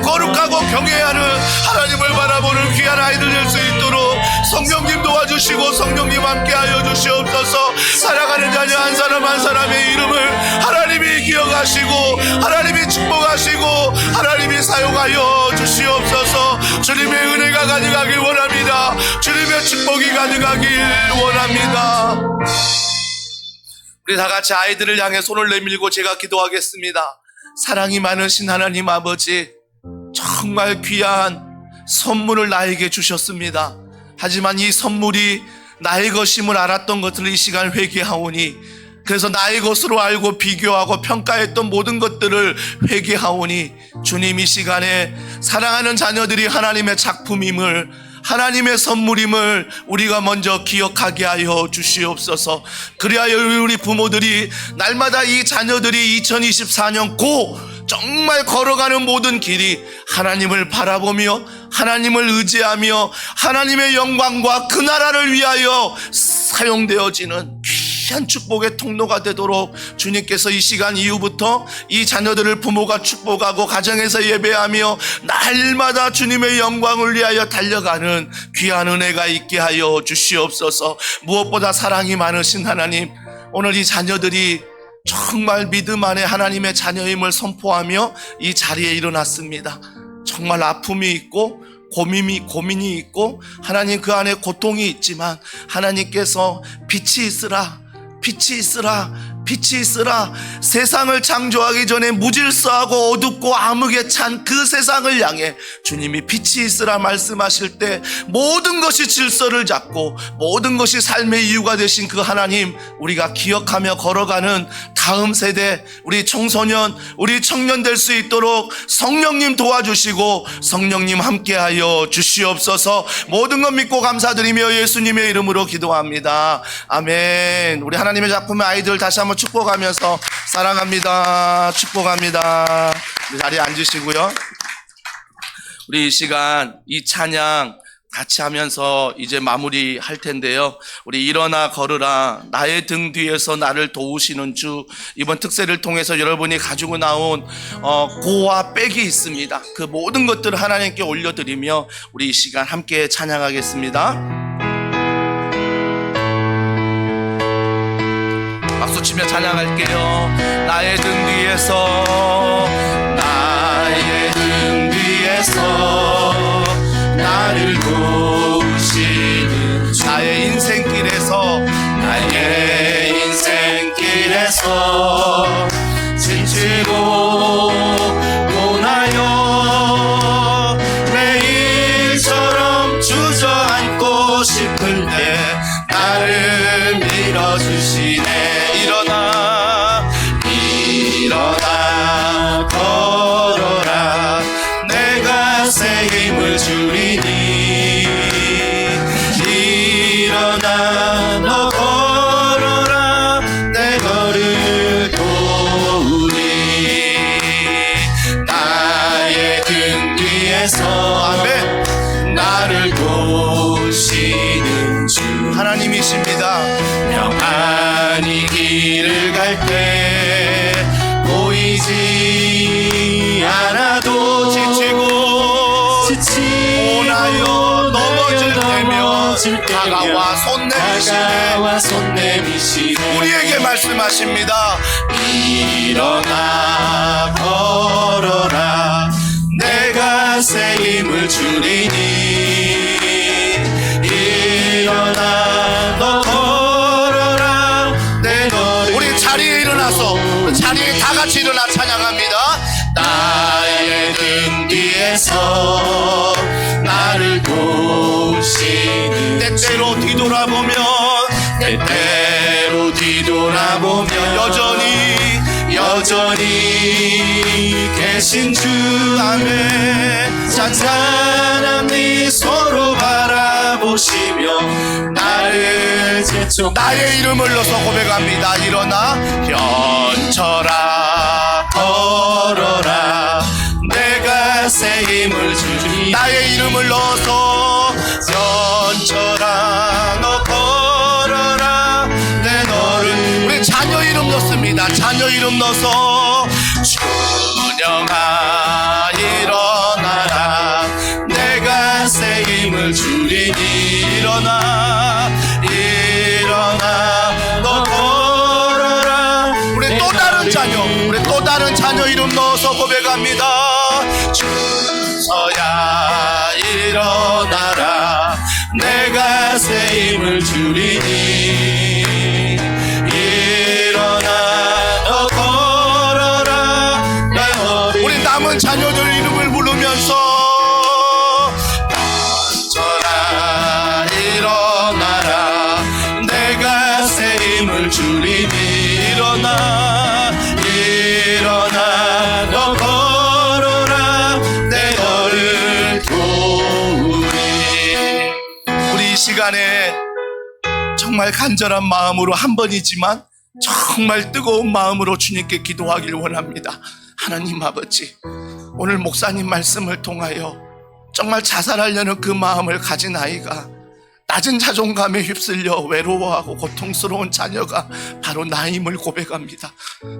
Speaker 6: 거룩하고 경외하는 하나님을 바라보는 귀한 아이들 될 수 있도록 성령님 도와주시고 성령님 함께하여 주시옵소서. 사랑하는 자녀 한 사람 한 사람의 이름을 하나님이 기억하시고 하나님이 축복하시고 하나님이 사용하여 주시옵소서. 주님의 은혜가 가득하길 원합니다. 주님의 축복이 가득하길 원합니다. 우리 다 같이 아이들을 향해 손을 내밀고 제가 기도하겠습니다. 사랑이 많으신 하나님 아버지, 정말 귀한 선물을 나에게 주셨습니다. 하지만 이 선물이 나의 것임을 알았던 것을 이 시간 회개하오니, 그래서 나의 것으로 알고 비교하고 평가했던 모든 것들을 회개하오니, 주님 이 시간에 사랑하는 자녀들이 하나님의 작품임을, 하나님의 선물임을 우리가 먼저 기억하게 하여 주시옵소서. 그리하여 우리 부모들이 날마다 이 자녀들이 2024년 정말 걸어가는 모든 길이 하나님을 바라보며 하나님을 의지하며 하나님의 영광과 그 나라를 위하여 사용되어지는 귀한 축복의 통로가 되도록 주님께서 이 시간 이후부터 이 자녀들을 부모가 축복하고 가정에서 예배하며 날마다 주님의 영광을 위하여 달려가는 귀한 은혜가 있게 하여 주시옵소서. 무엇보다 사랑이 많으신 하나님, 오늘 이 자녀들이 정말 믿음 안에 하나님의 자녀임을 선포하며 이 자리에 일어났습니다. 정말 아픔이 있고 고민이 있고 하나님 그 안에 고통이 있지만 하나님께서 빛이 있으라, 빛이 있으라, 빛이 있으라. 세상을 창조하기 전에 무질서하고 어둡고 암흑에 찬 그 세상을 향해 주님이 빛이 있으라 말씀하실 때 모든 것이 질서를 잡고 모든 것이 삶의 이유가 되신 그 하나님, 우리가 기억하며 걸어가는 다음 세대, 우리 청소년, 우리 청년 될 수 있도록 성령님 도와주시고 성령님 함께하여 주시옵소서. 모든 것 믿고 감사드리며 예수님의 이름으로 기도합니다. 아멘. 우리 하나님의 작품의 아이들 다시 한번 축복하면서 사랑합니다, 축복합니다. 우리 자리에 앉으시고요. 우리 이 시간 이 찬양 같이 하면서 이제 마무리할 텐데요. 우리 일어나 걸으라, 나의 등 뒤에서 나를 도우시는 주. 이번 특세를 통해서 여러분이 가지고 나온 고와 백이 있습니다. 그 모든 것들을 하나님께 올려드리며 우리 이 시간 함께 찬양하겠습니다. 박수 치며 찬양할게요. 나의 등 뒤에서, 나의 등 뒤에서 나를 도우시는 주. 나의 인생길에서, 나의 인생길에서 지치고 고나여 매일처럼 주저앉고 싶을 때 나를 밀어주시네. 일어나 걸어라, 내가 새 힘을 주리니. 일어나 너 걸어라, 내 걸을 도우리. 나의 등 뒤에서, 아멘, 나를 도우시는 주 하나님이십니다. 평안히 길을 갈 때 보이지 않아도 지치고 오나요 넘어질 때면 다가와 손 내미시네. 우리에게 말씀하십니다. 일어나 걸어라, 내가 새 힘을 주리니. 일어나 너 걸어라, 내 걸을. 우리 자리에 일어나서 자리에 다 같이 일어나 찬양합니다. 나의 등 뒤에서 나를 도우시는 때때로 뒤돌아보면 여전히 계신 주. 아멘. 잔잔한 미소로 바라보시며 나를 제쪽. 나의 이름을 넣어서 고백합니다. 일어나 현철아 걸어라, 내가 새 힘을 주리. 나의 이름을 넣어서 현철아 너 걸어라, 내 너를. 우리 자녀 이름 넣습니다. 자녀 이름 넣어서 준영아 일어나라, 내가 새 힘을 주리니. 일어나 너 걸어라. 우리 또 다른 자녀, 우리 또 다른 자녀 이름 넣어서 고백합니다. 준서야 힘을 주리니 일어나 너 걸어라 내 어린 우리 남은 자녀들 이름을 부르면서 던져라 일어나라 내가 새 힘을 주리니 일어나 너 걸어라 내 너를 도우리 우리 이 시간에 정말 간절한 마음으로 한 번이지만 정말 뜨거운 마음으로 주님께 기도하길 원합니다. 하나님 아버지, 오늘 목사님 말씀을 통하여 정말 자살하려는 그 마음을 가진 아이가 낮은 자존감에 휩쓸려 외로워하고 고통스러운 자녀가 바로 나임을 고백합니다.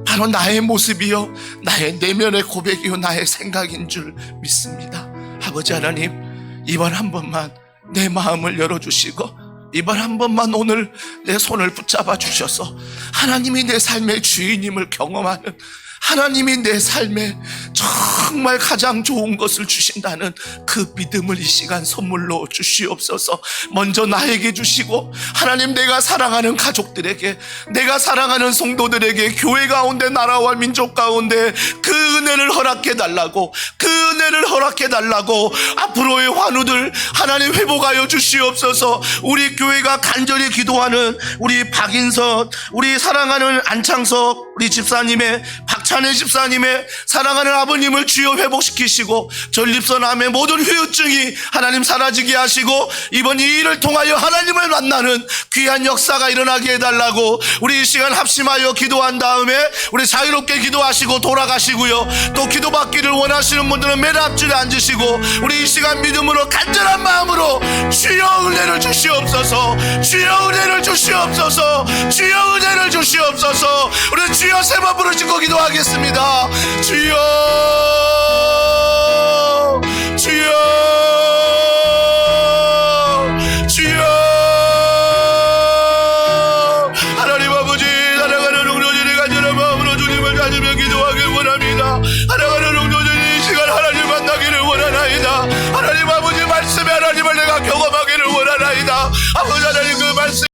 Speaker 6: 바로 나의 모습이요 나의 내면의 고백이요 나의 생각인 줄 믿습니다. 아버지 하나님, 이번 한 번만 내 마음을 열어주시고 이번 한 번만 오늘 내 손을 붙잡아 주셔서 하나님이 내 삶의 주인임을 경험하는, 하나님이 내 삶에 정말 가장 좋은 것을 주신다는 그 믿음을 이 시간 선물로 주시옵소서. 먼저 나에게 주시고 하나님, 내가 사랑하는 가족들에게, 내가 사랑하는 성도들에게, 교회 가운데 나라와 민족 가운데 그 은혜를 허락해 달라고, 그 은혜를 허락해 달라고 앞으로의 환우들 하나님 회복하여 주시옵소서. 우리 교회가 간절히 기도하는 우리 박인선, 우리 사랑하는 안창석 우리 집사님의, 박찬혜 집사님의 사랑하는 아버님을 주여 회복시키시고 전립선암의 모든 후유증이 하나님 사라지게 하시고 이번 이 일을 통하여 하나님을 만나는 귀한 역사가 일어나게 해달라고 우리 이 시간 합심하여 기도한 다음에 우리 자유롭게 기도하시고 돌아가시고요. 또 기도받기를 원하시는 분들은 맨 앞줄에 앉으시고 우리 이 시간 믿음으로 간절한 마음으로 주여 은혜를 주시옵소서, 주여 은혜를 주시옵소서, 주여 은혜를 주시옵소서. 우리 주여 세 번 부르시고 기도하겠습니다. 주여, 주여, 주여. 하나님 아버지, 사랑하는 웅조진이 간절한 마음으로 주님을 찾으며 기도하길 원합니다. 사랑하는 웅조진이 이 시간 하나님 만나기를 원하나이다. 하나님 아버지 말씀에 하나님을 내가